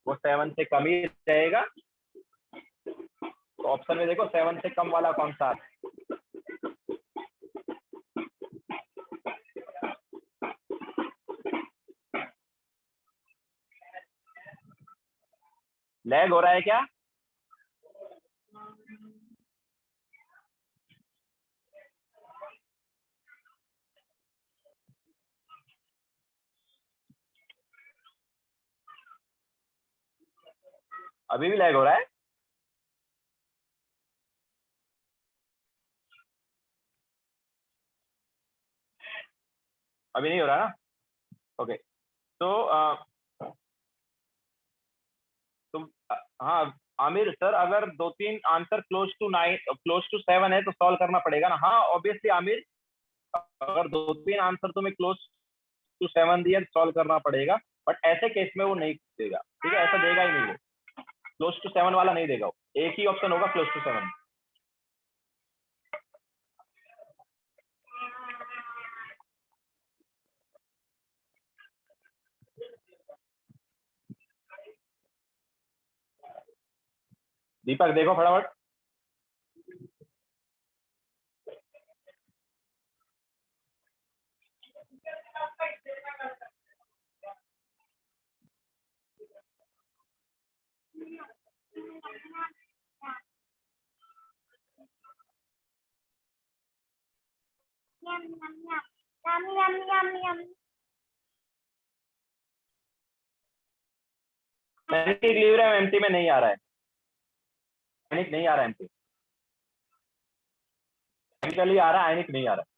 वो 7 से कम ही रहेगा। तो ऑप्शन में देखो 7 से कम वाला कौन सा, लैग हो रहा है क्या? अभी भी लैग हो रहा है? अभी नहीं हो रहा ना? ओके। तो तुम हाँ आमिर सर, अगर 2-3 आंसर क्लोज टू 7 है तो सॉल्व करना पड़ेगा ना? हाँ ऑब्वियसली आमिर, अगर 2-3 आंसर तुम्हें क्लोज टू 7 दिया तो सॉल्व करना पड़ेगा, बट ऐसे केस में वो नहीं देगा, ठीक है? ऐसा देगा ही नहीं वो, क्लोज टू 7 वाला नहीं देगा वो, एक ही ऑप्शन होगा क्लोज टू 7। दीपक देखो फटाफट। पैनिक लीवर एमटी में नहीं आ रहा है, पैनिक नहीं आ रहा है एमटी, केमिकली आ रहा है, आयनिक नहीं आ रहा है।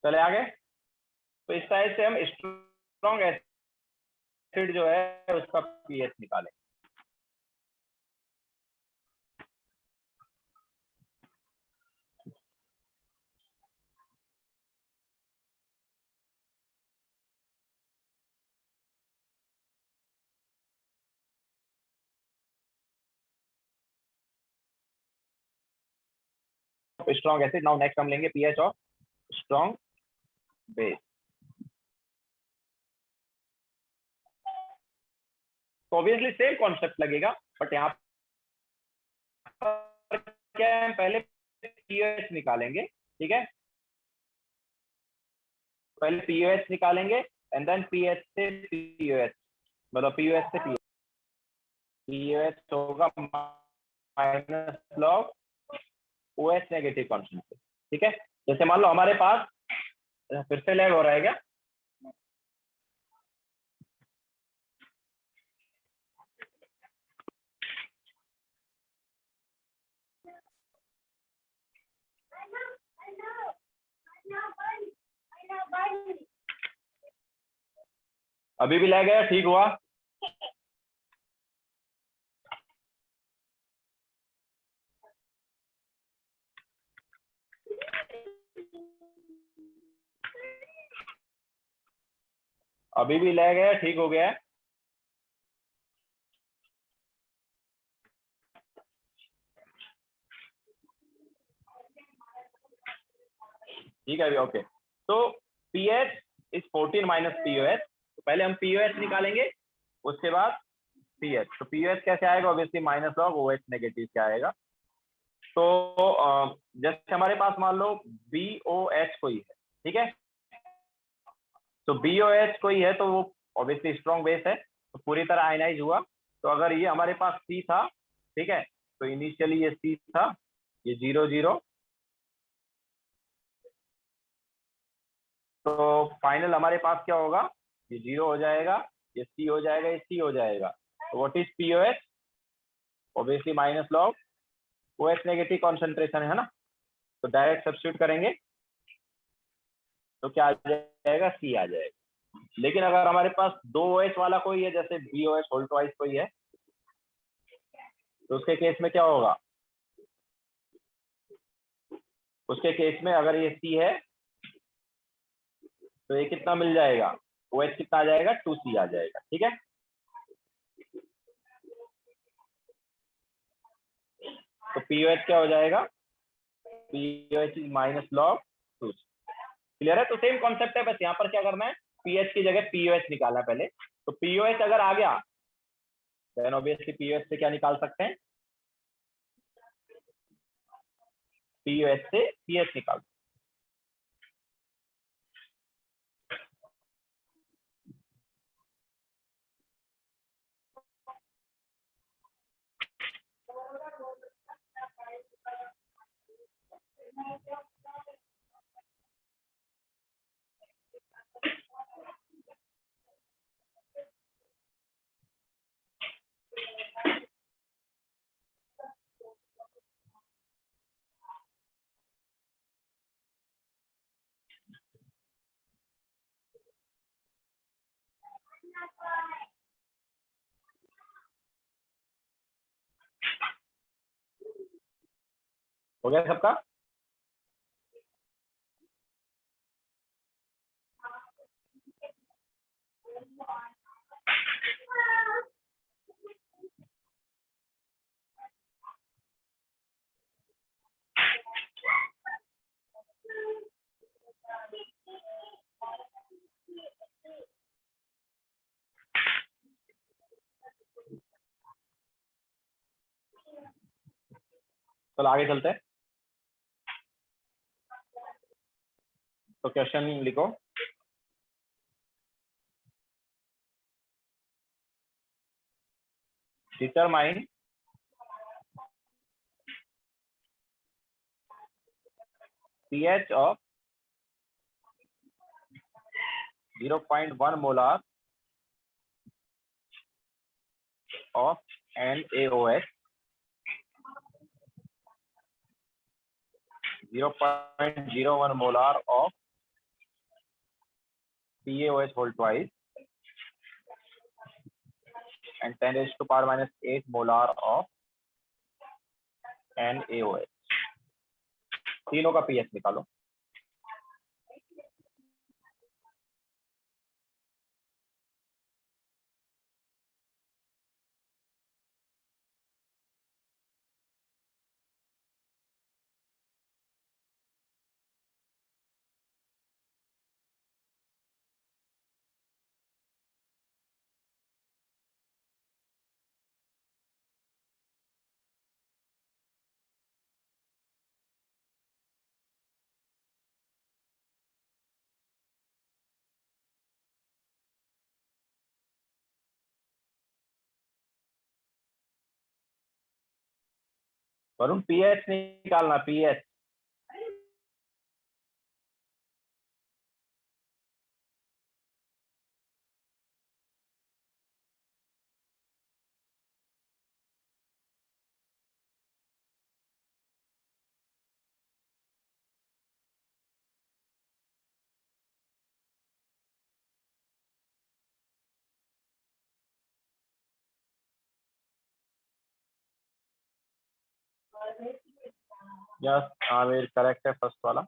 चले आगे। तो इस टाइप से हम स्ट्रॉन्ग एसिड जो है उसका पीएच निकालें। स्ट्रॉन्ग एसिड, नाउ नेक्स्ट हम लेंगे पीएच ऑफ स्ट्रॉन्ग बेस। तो ऑब्वियसली सेम कॉन्सेप्ट लगेगा, बट यहाँ पर क्या है, हम पहले पीओएच निकालेंगे, ठीक है? पहले पीओएच निकालेंगे एंड देन पीएच से पीओएच, मतलब पीओएच से पीएच, पीओएच होगा minus log O H negative concentration, ठीक है? जैसे मान लो हमारे पास, फिर से लैग हो रहा है क्या? अभी भी लैग है, ठीक हुआ? अभी भी लैग है, ठीक हो गया है? ठीक है, ओके। तो पीएच इज 14 माइनस पीओएच, तो पहले हम पीओएच निकालेंगे, उसके बाद पीएच। तो पीओएच कैसे आएगा? Obviously minus log O H negative क्या आएगा। तो जैसे हमारे पास मान लो बीओएच कोई है, ठीक है? तो बीओएच कोई है तो वो ऑब्वियसली स्ट्रॉन्ग बेस है, तो पूरी तरह आयनाइज हुआ। तो अगर ये हमारे पास सी था, ठीक है, तो इनिशियली ये सी था, ये 0 0, तो फाइनल हमारे पास क्या होगा? ये 0 हो जाएगा, ये सी हो जाएगा, ये सी हो जाएगा। तो what is pOH? Obviously minus log O H negative concentration है ना, तो डायरेक्ट सब्स्टिट्यूट करेंगे तो क्या आ जाएगा? सी आ जाएगा। लेकिन अगर हमारे पास 2 OH वाला कोई है, जैसे BOH होल ट्वाइस कोई है, तो उसके केस में क्या होगा? उसके केस में अगर ये सी है तो ये कितना मिल जाएगा? OH कितना आ जाएगा? 2C आ जाएगा, ठीक है? तो POH क्या हो जाएगा? POH is minus log 2C। Clear है? तो सेम कॉन्सेप्ट है, बस यहाँ पर क्या करना है, पीएच की जगह पीओएच निकालना है पहले। तो पीओएच अगर आ गया देन ऑब्वियसली पीओएच से क्या निकाल सकते हैं, पीओएच से पीएच निकाल। हो गया सबका? चलो आगे चलते हैं। तो क्वेश्चन लिखो, determine pH of 0.1 molar of NaOH, 0.01 molar of PaOH whole twice, and 10 raised to power minus 8 molar of NaOH। तीनों का पीएच निकालो। वरुण पीएच निकालना, पीएच। यस आमिर करेक्ट है फर्स्ट वाला।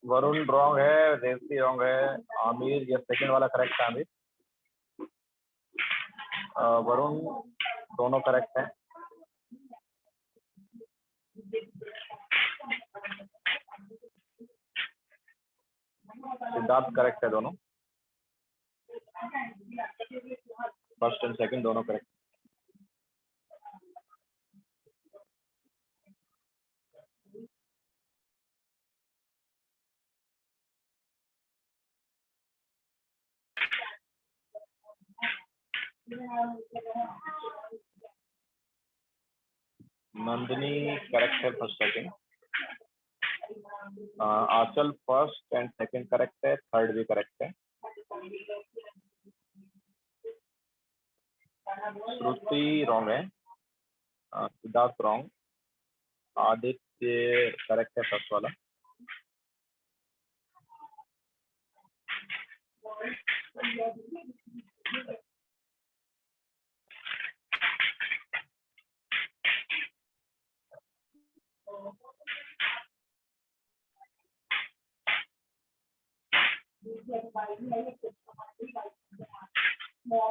वरुण रॉन्ग है, रेवती रॉन्ग है, आमिर ये सेकंड वाला करेक्ट है। आमिर, वरुण दोनों करेक्ट है। सिद्धार्थ करेक्ट है, दोनों फर्स्ट एंड सेकंड दोनों करेक्ट। नंदिनी करेक्ट है, first second. Aanchal first and second correct है, थर्ड भी करेक्ट है। श्रुति रॉन्ग है, सिद्धार्थ रॉन्ग, आदित्य करेक्ट है, फर्स्ट वाला।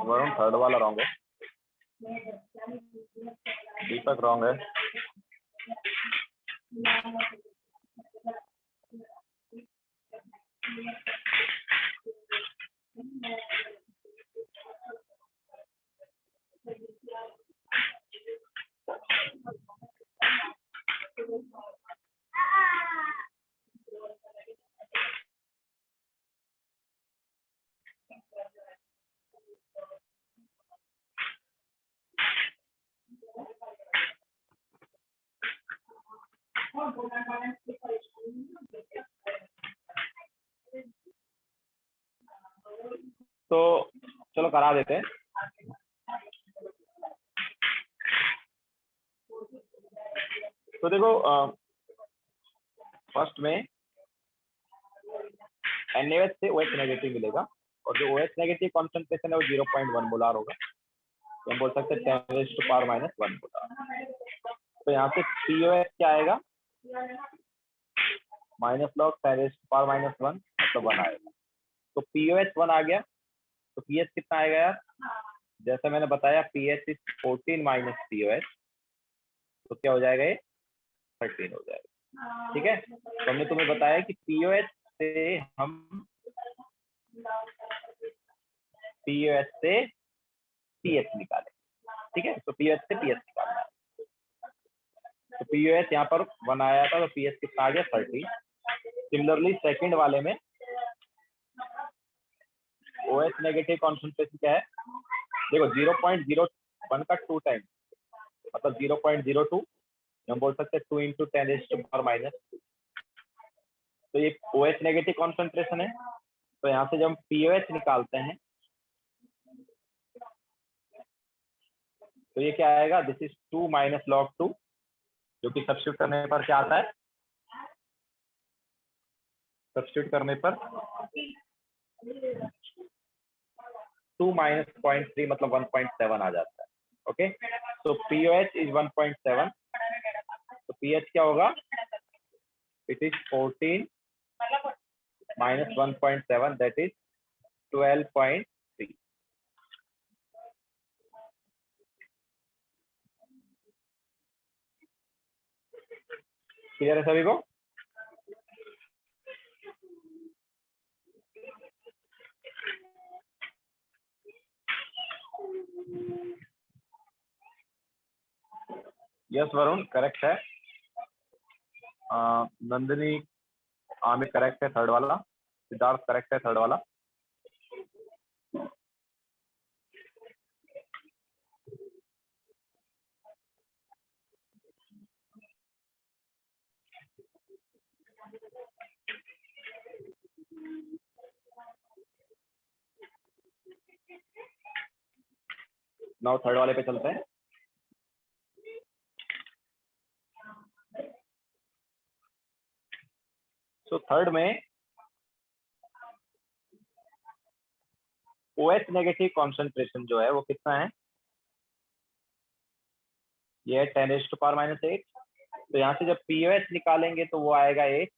वरुण थर्ड वाला रॉन्ग है। दीपक रॉन्ग है। तो चलो करा देते हैं। तो देखो फर्स्ट में NaOH से OH नेगेटिव मिलेगा और जो OH नेगेटिव कॉन्सेंट्रेशन है वो 0.1 मोलार होगा। तो हम बोल सकते हैं 10⁻⁻1 मोलार। तो यहाँ से POH क्या आएगा, माइनस लॉग 10⁻⁻1 मतलब 1 आएगा। तो POH 1 आ गया, तो pH कितना आएगा यार, जैसा मैंने बताया pH इज 14 माइनस POH, तो क्या हो जाएगा, ये 13 हो जाएगा। ठीक है, तो हमने तुम्हें बताया कि POH से हम pH निकालें। ठीक है, तो pH से pH निकालना है। तो POH यहाँ पर 1 आया था, तो pH कितना आ गया, 13। सिमिलरली सेकंड वाले में OH नेगेटिव कॉन्सेंट्रेशन क्या है, देखो 0.01 का 2 टाइम मतलब 0.02, हम बोल सकते हैं 2 × 10⁻⁻²। तो ये OH नेगेटिव कॉन्सेंट्रेशन है। तो यहाँ से जब हम POH निकालते हैं तो ये क्या आएगा, दिस इज 2 - log 2, जो कि सब्स्टिट्यूट करने पर क्या आता है, सब्स्टिट्यूट करने पर 2 - 0.3 मतलब 1.7 आ जाता है। ओके, तो POH इज 1.7, तो pH क्या होगा, it is 14 - 1.7 that is 12.3। Clear है सभी को? यस वरुण करेक्ट है। नंदिनी आमिर करेक्ट है, थर्ड वाला। सिद्धार्थ करेक्ट है, थर्ड वाला। नाउ थर्ड वाले पे चलते हैं। तो थर्ड में OH नेगेटिव कॉन्सेंट्रेशन जो है वो कितना है, ये है 10⁻⁻8 तो यहाँ से जब पीओएच निकालेंगे तो वो आएगा 8,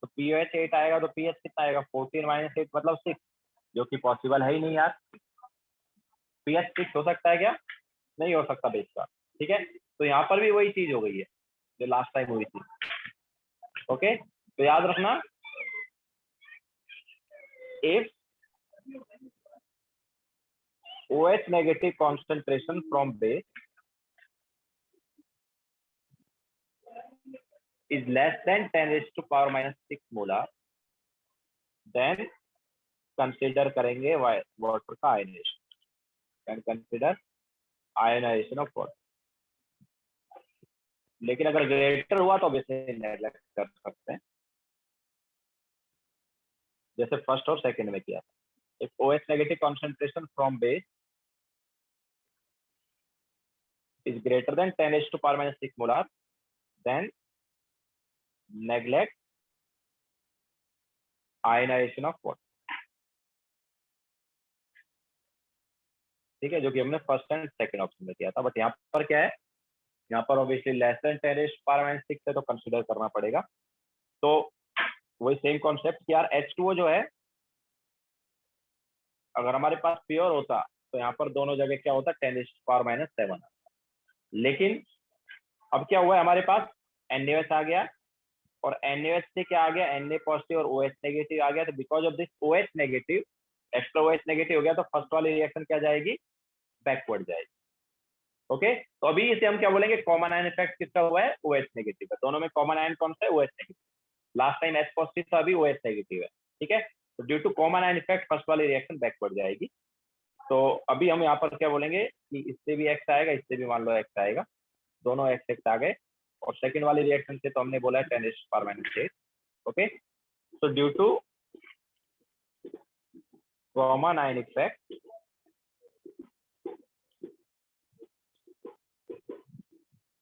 तो पीओएच 8 आएगा तो पीएच कितना आएगा 14 - 8 मतलब 6, जो कि पॉसिबल है ही नहीं यार। पीएच 6 हो सकता है क्या? नहीं हो सकता बेस का, ठीक है। तो यहाँ पर भी वही चीज हो गई है जो लास्ट टाइम हुई थी। ओके, तो याद रखना, if OH negative concentration from base is less than 10⁻⁻6 molar, then consider करेंगे वाटर का ionisation, can consider ionisation of water. लेकिन अगर ग्रेटर हुआ तो ऑब्वियसली नेग्लेक्ट कर सकते हैं, जैसे फर्स्ट और सेकंड में किया था। If OH negative concentration from base is greater than 10⁻⁻6 molar, then neglect ionization of water। ठीक है, जो कि हमने फर्स्ट एंड सेकंड ऑप्शन में किया था। बट यहाँ पर क्या है, यहाँ पर ऑब्वियसली लेस देन 10⁻⁻6 है तो कंसिडर करना पड़ेगा। तो वही सेम कॉन्सेप्ट कि यार H2O जो है, अगर हमारे पास प्योर होता तो यहाँ पर दोनों जगह क्या होता 10⁻⁷। लेकिन अब क्या हुआ है, हमारे पास NaOH आ गया, और NaOH से क्या आ गया, Na पॉजिटिव और OH नेगेटिव आ गया। तो because of this OH negative, extra OH negative हो गया, तो फर्स्ट वाली रिएक्शन क्या जाएगी, बैकवर्ड जाएगी। ओके, तो अभी इसे हम क्या बोलेंगे, कॉमन आयन इफेक्ट किसका हुआ है, OH नेगेटिव है। दोनों में कॉमन आयन कौन सा है, OH negative. Last time H positive था, अभी OH नेगेटिव है, ठीक है। तो due to common ion effect first वाली रिएक्शन बैकवर्ड जाएगी। तो अभी हम यहाँ पर क्या बोलेंगे कि इससे भी X आएगा, इससे भी मान लो X आएगा, दोनों X आ गए। और सेकंड वाली रिएक्शन से तो हमने बोला है 10⁻⁸। Okay, so due to common ion effect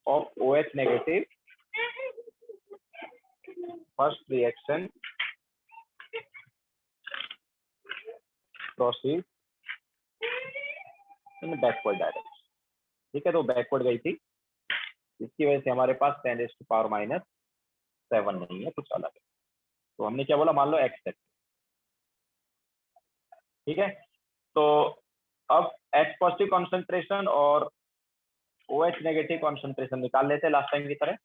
of OH negative, first reaction proceeds in backward direction। ठीक है, तो बैकवर्ड गई थी, इसकी वजह से हमारे पास 10⁻⁷ नहीं है, कुछ अलग है। तो हमने क्या बोला, मान लो X है, ठीक है। तो अब H पॉजिटिव कॉन्सेंट्रेशन और OH नेगेटिव कॉन्सेंट्रेशन निकाल लेते हैं लास्ट टाइम की तरह।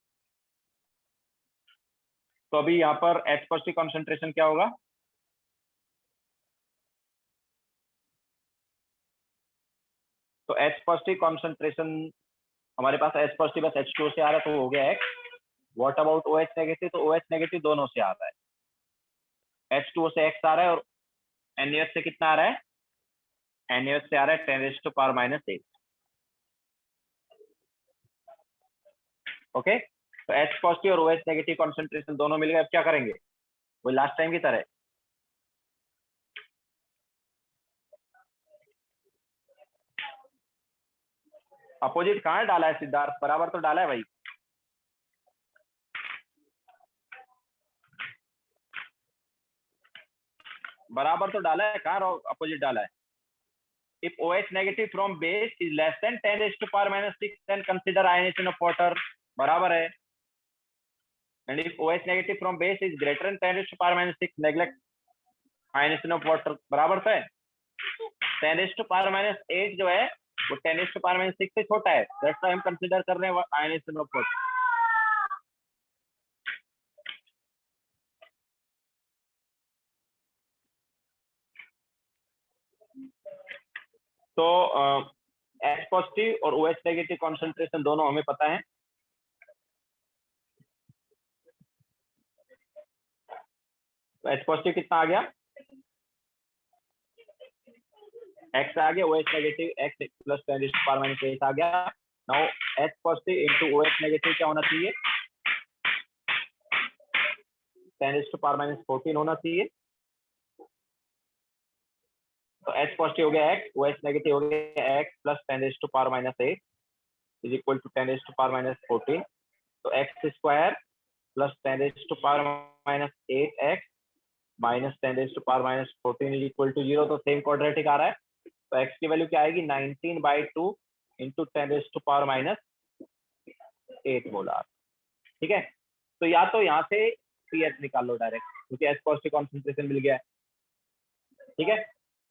तो अभी यहाँ पर H पॉजिटिव कॉन्सेंट्रेशन क्या होगा, तो H पॉजिटिव कॉन्सेंट्रेशन हमारे पास H पॉजिटिव बस H2O से आ रहा है तो हो गया X। What about OH negative, तो OH नेगेटिव दोनों से आ रहा है, H2O से X आ रहा है और NaOH से कितना आ रहा है, NaOH से आ रहा है 10⁻⁸। ओके, तो H पॉजिटिव और OH नेगेटिव कॉन्सेंट्रेशन दोनों मिल गए। अब क्या करेंगे, वही लास्ट टाइम की तरह, अपोजिट कहाँ है डाला है सिद्धार्थ, बराबर तो डाला है भाई। बराबर तो डाला है, कहाँ अपोजिट डाला है। If OH negative from base is less than 10⁻⁻6, then consider ionization of water, बराबर है। And if OH negative from base is greater than 10⁻⁻6, neglect ionization of water, बराबर से। 10⁻⁸ जो है वो 10⁻⁻6 से छोटा है, that's why हम कंसिडर कर रहे हैं ionization of water। तो H पॉजिटिव और OH नेगेटिव कॉन्सेंट्रेशन दोनों हमें पता है। तो H पॉजिटिव कितना आ गया, X आ गया, OH नेगेटिव X प्लस 10⁻⁻8 आ गया। Now H positive into OH negative क्या होना चाहिए, 10⁻14 होना चाहिए। तो H पॉजिटिव हो गया X, OH नेगेटिव हो गया X plus 10⁻8 is equal to 10⁻14। तो X square plus 10⁻8X minus 10⁻14 is equal to 0। तो सेम क्वाड्रेटिक आ रहा है, तो X की वैल्यू क्या आएगी, 19/2 इंटू 10⁻8 मोलार। ठीक है, तो या तो यहाँ से पीएच निकाल लो डायरेक्ट, क्योंकि एच पॉजिटिव कॉन्सेंट्रेशन मिल गया है। ठीक है,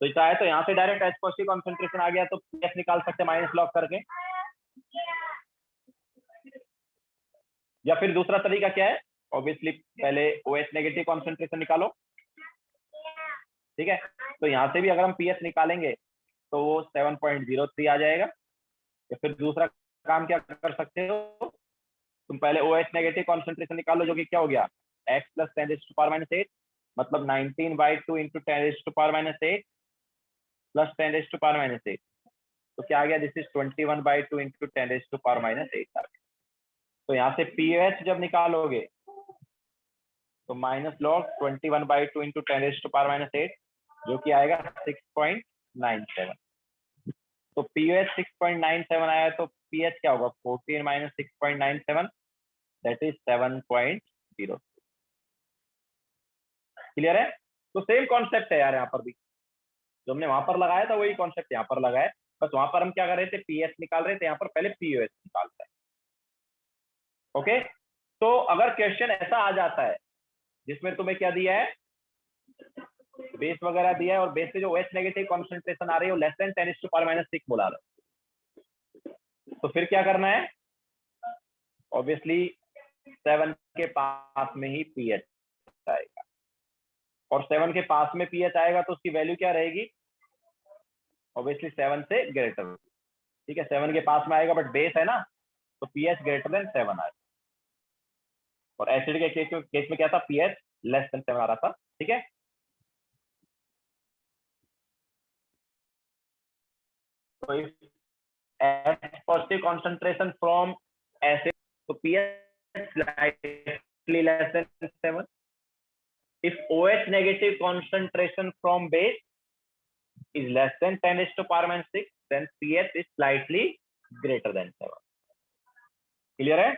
तो चाहे तो यहाँ से डायरेक्ट एच पॉजिटिव कॉन्सेंट्रेशन आ गया तो पीएच निकाल सकते हैं माइनस लॉग करके, या फिर दूसरा तरीका क्या है, ऑब्वियसली पहले OH नेगेटिव कॉन्सेंट्रेशन निकालो। ठीक है, तो यहाँ से भी अगर हम पीएच निकालेंगे तो वो 7.03 आ जाएगा। या फिर दूसरा काम क्या कर सकते हो, तुम पहले OH नेगेटिव कॉन्सेंट्रेशन निकालो, जो कि क्या हो गया, x प्लस 10⁻⁸, मतलब 19/2 इंटू 10⁻⁸ प्लस 10⁻⁸, तो क्या आ गया, दिस इज 21/2 इंटू 10⁻⁸। तो यहाँ से पीएच जब निकालोगे तो माइनस लॉग 21/2 इंटू 10⁻⁸, जो कि आएगा 6.97। तो पीएच 6.97 आया, तो पीएच क्या होगा, 14 माइनस 6.97, दैट इज 7.0। क्लियर है? तो सेम कॉन्सेप्ट है यार, यहाँ पर भी जो हमने वहां पर लगाया था वही कॉन्सेप्ट यहाँ पर लगाया, बस वहां पर हम क्या कर रहे थे, पीएच निकाल रहे थे, यहाँ पर पहले पीओएच निकालते हैं। ओके, तो अगर क्वेश्चन ऐसा आ जाता है जिसमें तुम्हें क्या दिया है, बेस वगैरह दिया है, और बेस से जो OH नेगेटिव कॉन्सेंट्रेशन आ रही है वो लेस देन 10⁻⁶ बोला रहा है, तो फिर क्या करना है, ऑब्वियसली 7 के पास में ही पीएच आएगा, और 7 के पास में पीएच आएगा तो उसकी वैल्यू क्या रहेगी, ऑब्वियसली 7 से ग्रेटर। ठीक है, 7 के पास में आएगा बट बेस है ना, तो पीएच ग्रेटर देन 7 आएगा, और एसिड के केस में क्या था, पीएच लेस देन 7 आ रहा था। ठीक है, तो H positive concentration from acid, so pH slightly less than 7. If OH negative concentration from base is less than 10⁻⁶, then pH is slightly greater than 7. Clear है?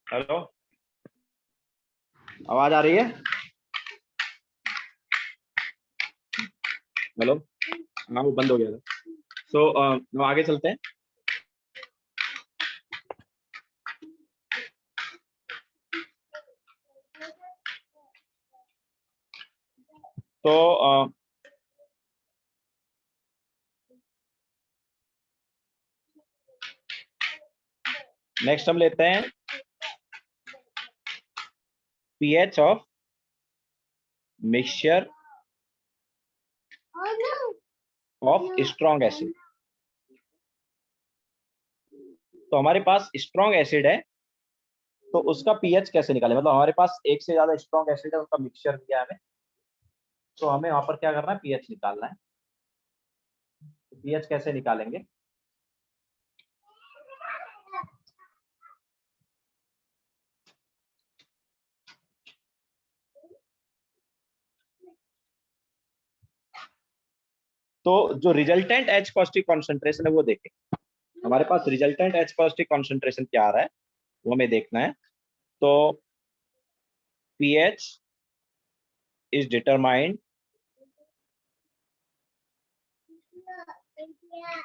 हेलो, आवाज आ रही है? हेलो, हाँ वो बंद हो गया था। सो हम आगे चलते हैं। तो नेक्स्ट हम लेते हैं pH of mixture of strong acid. तो हमारे पास स्ट्रॉन्ग एसिड है, तो उसका पीएच कैसे निकाले? मतलब हमारे पास एक से ज्यादा स्ट्रॉन्ग एसिड है, उनका मिक्सचर दिया है हमें, तो हमें वहां पर क्या करना है, पीएच निकालना है। तो पीएच कैसे निकालेंगे? तो जो रिजल्टेंट एच पॉजिटिव कॉन्सेंट्रेशन है वो देखें। हमारे पास रिजल्टेंट एच पॉजिटिव कॉन्सेंट्रेशन क्या आ रहा है वो हमें देखना है। तो pH is determined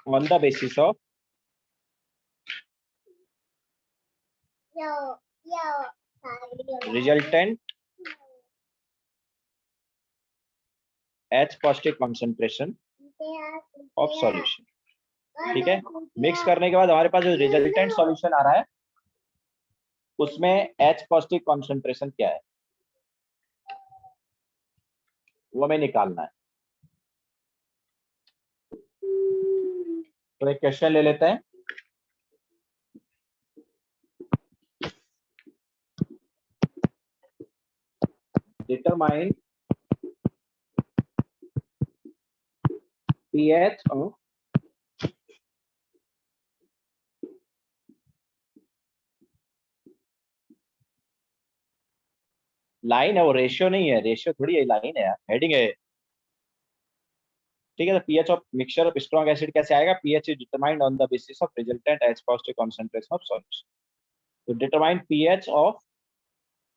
on the basis of resultant H positive concentration of solution। ठीक है, मिक्स करने के बाद हमारे पास जो रिजल्टेंट सॉल्यूशन आ रहा है उसमें H पॉजिटिव कॉन्सेंट्रेशन क्या है वो हमें निकालना है। तो एक क्वेश्चन ले लेते हैं। डिटरमाइन pH ऑफ लाइन है, वो रेशियो नहीं है, रेशियो थोड़ी है, लाइन है यार, हेडिंग है। ठीक है, तो pH of mixture of strong acid कैसे आएगा? pH is determined on the basis of resultant H positive concentration of solution. तो determine pH of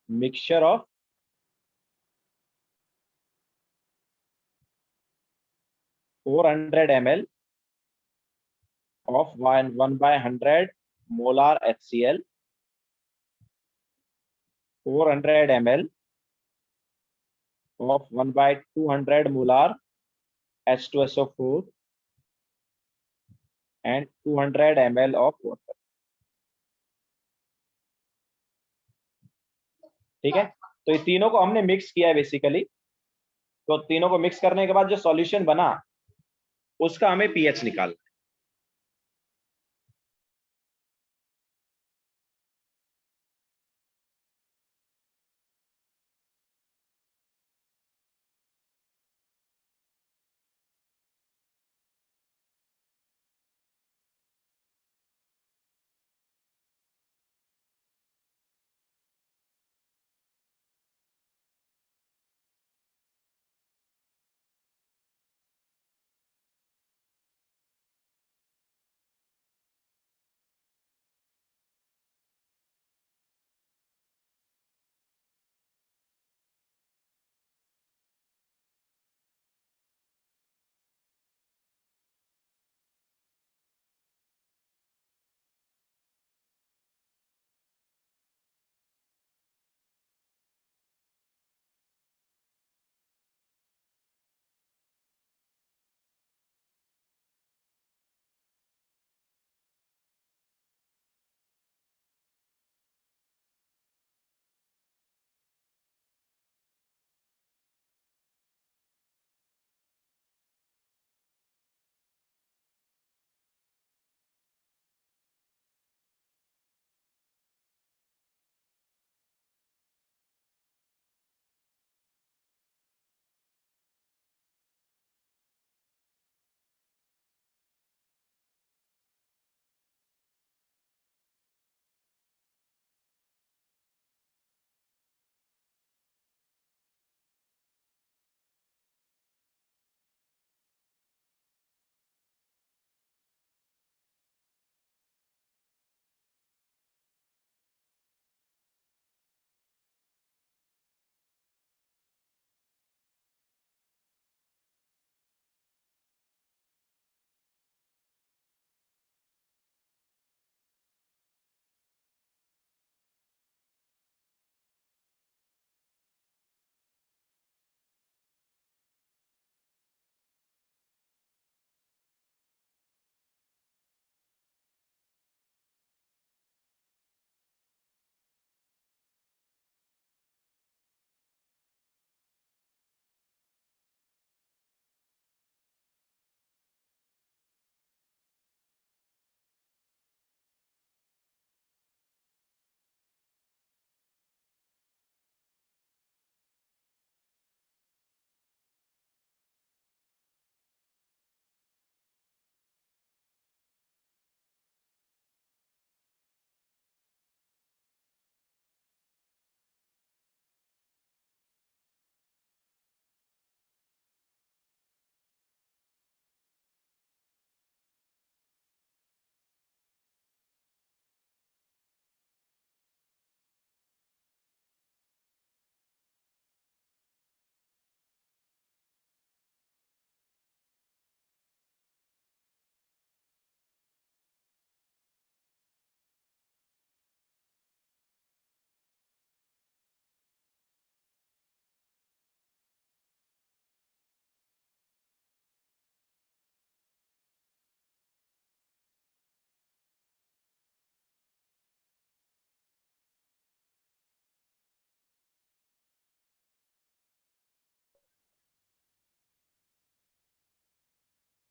mixture of 400 ml of 1/100 molar HCl, 400 ml of 1/200 molar H2SO4 and 200 ml of water। ठीक है, तो ये तीनों को हमने मिक्स किया है बेसिकली। तो तीनों को मिक्स करने के बाद जो सॉल्यूशन बना उसका हमें पीएच निकालना है।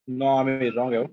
नो आमिर रॉन्ग है वो।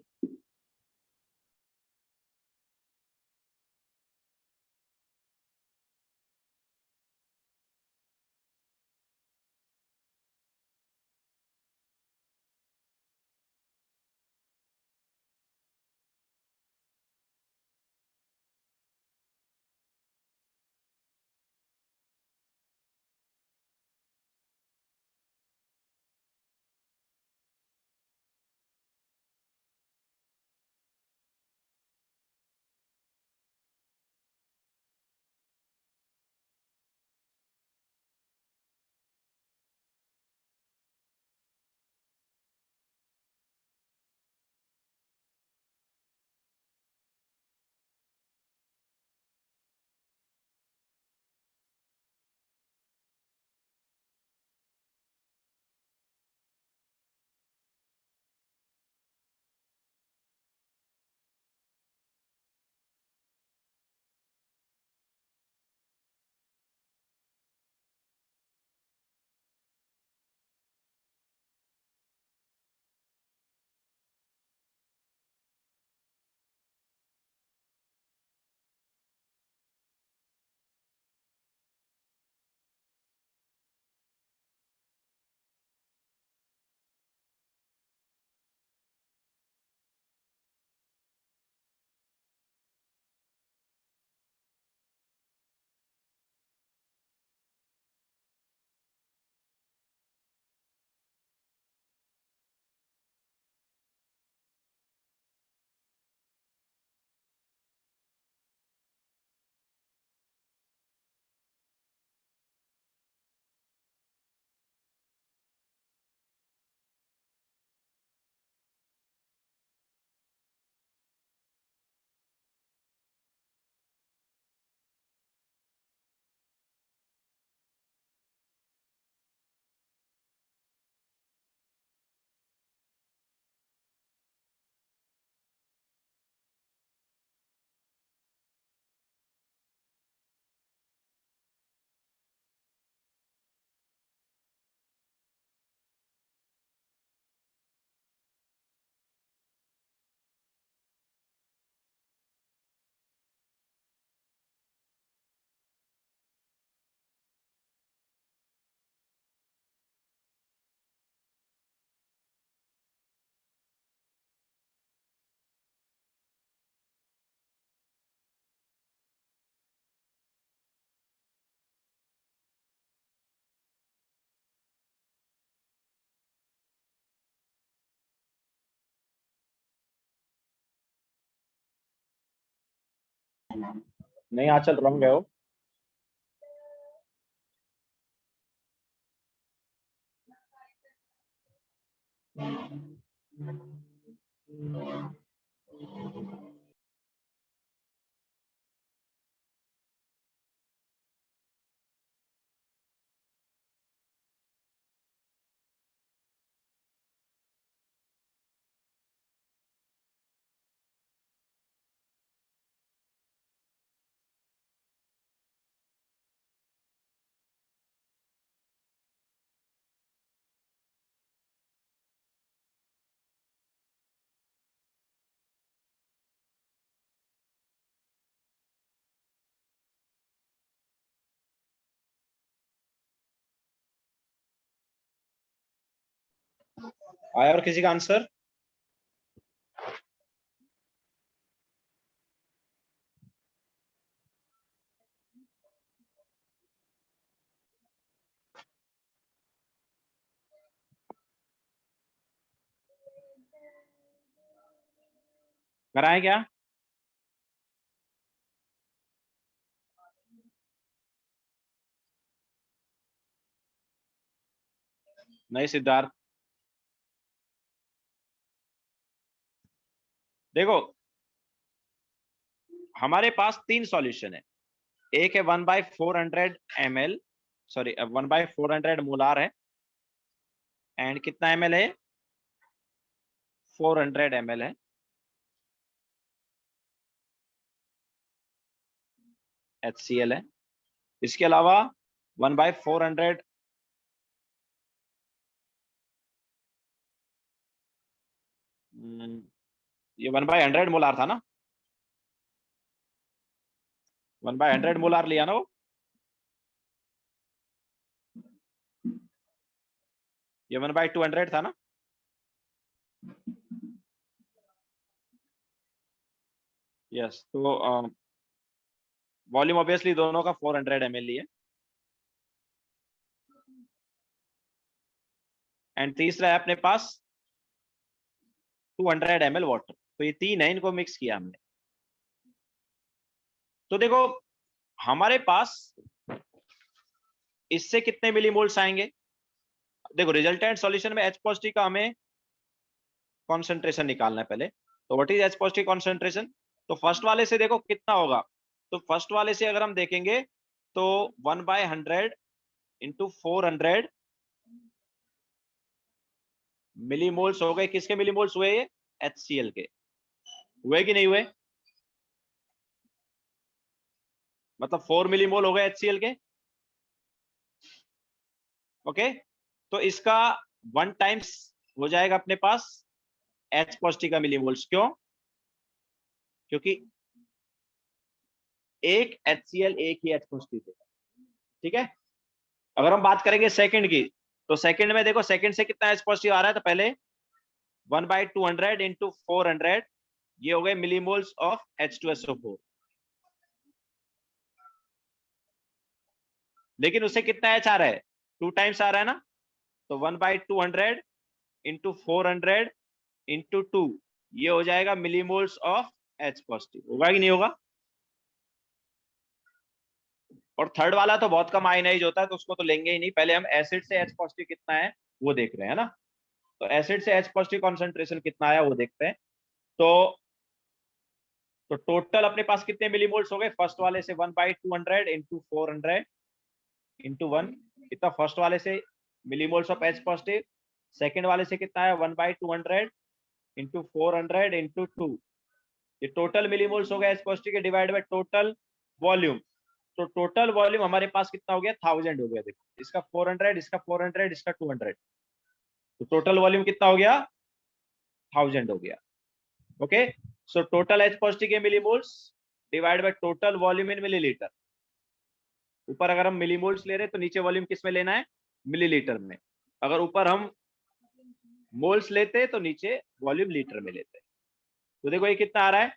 नहीं आंचल रॉन्ग है वो। आया और किसी का आंसर? कराए क्या? नहीं सिद्धार्थ, देखो हमारे पास तीन सॉल्यूशन है। एक है 1/400 ml, सॉरी 1/400 मोलार है, एंड कितना ml है? 400 ml है, HCl है। इसके अलावा 1/400, ये 1/100 मोलार था ना, 1/100 मोलार लिया ना वो। ये 1/200 था ना। यस, तो वॉल्यूम ऑब्वियसली दोनों का 400 ml है। एंड तीसरा है अपने पास 200 ml वाटर। तो ये तीन है, इनको मिक्स किया हमने। तो देखो हमारे पास इससे कितने मिलीमोल्स आएंगे। देखो रिजल्टेंट सॉल्यूशन में H पॉजिटिव का हमें कॉन्सेंट्रेशन निकालना है पहले। तो what is H positive concentration. तो फर्स्ट वाले से देखो कितना होगा। तो फर्स्ट वाले से अगर हम देखेंगे तो 1/100 इंटू 400 मिलीमोल्स हो गए। किसके मिलीमोल्स हुए ये, HCl के। हुए कि नहीं हुए, मतलब 4 मिलीमोल हो गए HCl के। ओके, तो इसका 1 टाइम्स हो जाएगा अपने पास H पॉजिटिव का मिलीमोल्स। क्यों, क्योंकि एक HCl एक ही H पॉजिटिव है। ठीक है, अगर हम बात करेंगे सेकंड की, तो सेकंड में देखो सेकंड से कितना H पॉजिटिव आ रहा है। तो पहले 1/200 इंटू 400 ये हो गए मिलीमोल्स ऑफ H2SO4। लेकिन उससे कितना H आ रहा है, 2 टाइम्स आ रहा है ना। तो 1/200 इंटू 400 इंटू 2 ये हो जाएगा मिलीमोल्स ऑफ H पॉजिटिव। होगा कि नहीं होगा। और थर्ड वाला तो बहुत कम आयनाइज होता है, तो उसको तो लेंगे ही नहीं। पहले हम एसिड से H पॉजिटिव कितना है वो देख रहे हैं ना। तो एसिड से H पॉजिटिव कॉन्सेंट्रेशन कितना आया वो देखते हैं। तो टोटल अपने पास कितने मिलीमोल्स हो गए। फर्स्ट वाले से 1/200 इंटू 400 इंटू 1 कितना, फर्स्ट वाले से millimoles of H positive. Second वाले से कितना है 1/200 इंटू 400 इंटू 2। ये टोटल मिलीमोल्स हो गए H पॉजिटिव के, डिवाइड बाय टोटल वॉल्यूम। तो टोटल वॉल्यूम हमारे पास कितना हो गया, 1000 हो गया। देखो इसका 400, इसका 400, इसका 200, तो टोटल वॉल्यूम कितना हो गया, 1000 हो गया। Okay, so total H positive के millimoles divide by total volume in millilitre. ऊपर अगर हम मिलीमोल्स ले रहे हैं तो नीचे वॉल्यूम किस में लेना है, मिलीलीटर में। अगर ऊपर हम मोल्स लेते तो नीचे वॉल्यूम लीटर में लेते। तो देखो ये कितना आ रहा है,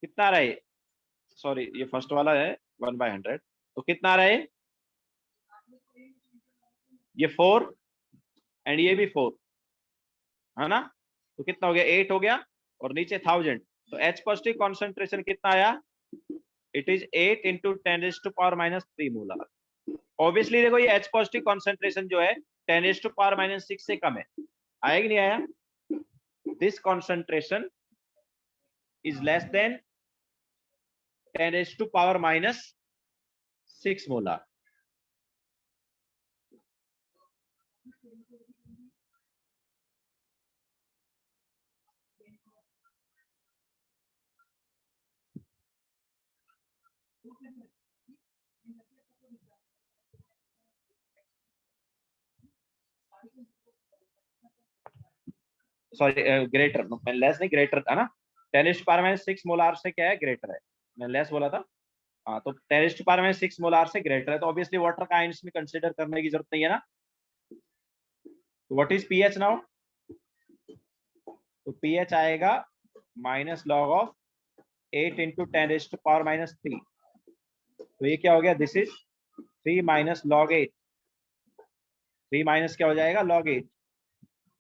कितना आ रहा है, सॉरी ये फर्स्ट वाला है 1/100। तो कितना आ रहा है, ये 4 एंड ये भी 4 है ना। तो कितना हो गया, 8 हो गया, और नीचे 1000। तो H पॉजिटिव कॉन्सेंट्रेशन कितना आया, it is 8 into 10⁻³ molar. Obviously देखो ये H पॉजिटिव कॉन्सेंट्रेशन जो है 10⁻⁻6 से कम है। आया कि नहीं आया। This concentration is less than 10⁻⁻6 molar. Sorry greater, less नहीं ग्रेटर था ना। 10⁻⁻6 मोलार से क्या है, ग्रेटर है। मैं लेस बोला था। हाँ, तो 10⁻⁻6 मोलार से ग्रेटर है, तो ऑब्वियसली वाटर का आयन इसमें कंसीडर करने की जरूरत नहीं है ना। What is pH now. तो पीएच आएगा माइनस लॉग ऑफ 8 इंटू 10⁻⁻3। तो ये क्या हो गया, this is 3 minus log 8। 3 minus क्या हो जाएगा, लॉग 8।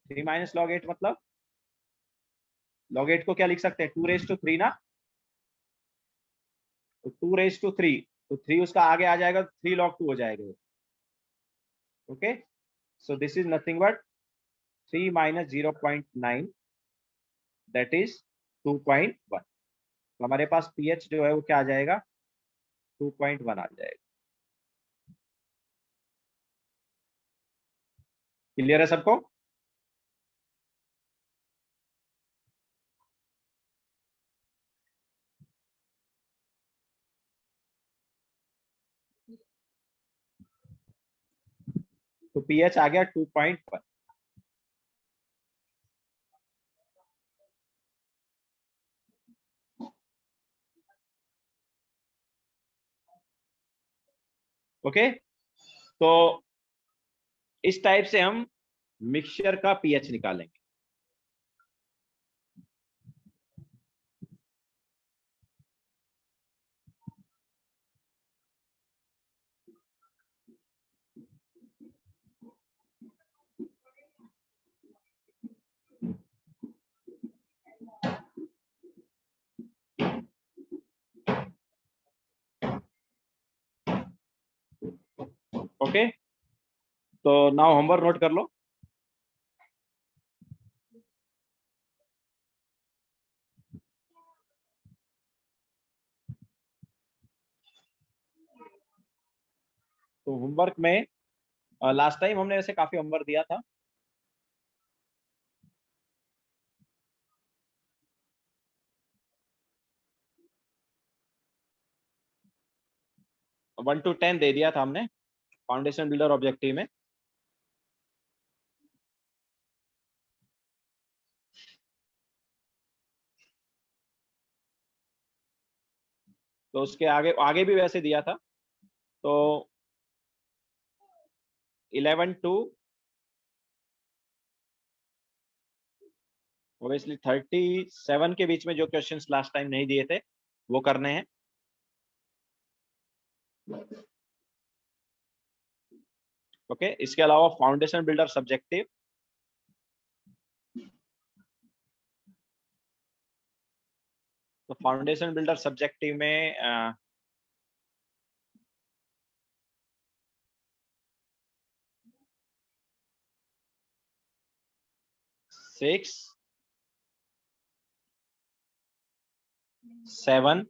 3 माइनस लॉग 8 मतलब लॉग 8 को क्या लिख सकते हैं, 2⁻³ ना। तो 2⁻3, तो 3 उसका आगे आ जाएगा, 3 log 2 हो जाएगा। Okay, so this is nothing but 3 minus 0.9 that is 2.1। तो हमारे पास पीएच जो है वो क्या आ जाएगा, 2.1 आ जाएगा। क्लियर है सबको। तो पीएच आ गया 2.1। ओके, तो इस टाइप से हम मिक्सचर का पीएच निकालेंगे। ओके, तो नाउ होमवर्क नोट कर लो। तो होमवर्क में लास्ट टाइम हमने ऐसे काफी होमवर्क दिया था। वन टू 10 दे दिया था हमने फाउंडेशन बिल्डर ऑब्जेक्टिव में। तो उसके आगे आगे भी वैसे दिया था। तो 11 टू ऑब्वियसली 37 के बीच में जो क्वेश्चंस लास्ट टाइम नहीं दिए थे वो करने हैं। ओके, इसके अलावा फाउंडेशन बिल्डर सब्जेक्टिव, तो फाउंडेशन बिल्डर सब्जेक्टिव में 6, 7,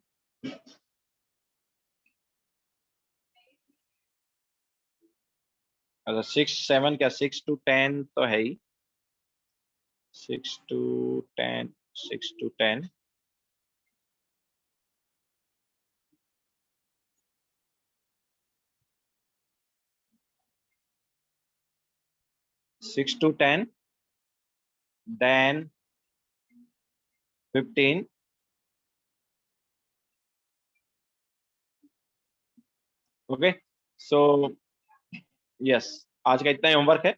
अच्छा 6, 7 क्या 6 टू 10 तो है ही, 6 to 10, 6 to 10, six to 10, then 15, okay. So yes, आज का इतना ही होमवर्क है।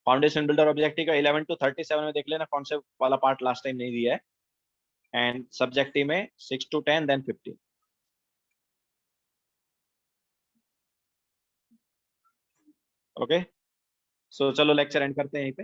फाउंडेशन बिल्डर ऑब्जेक्टिव का 11 टू 37 में देख लेना कौन से वाला पार्ट लास्ट टाइम नहीं दिया है, एंड सब्जेक्टिव में 6 टू 10 देन 15। ओके, सो चलो लेक्चर एंड करते हैं यहीं पे।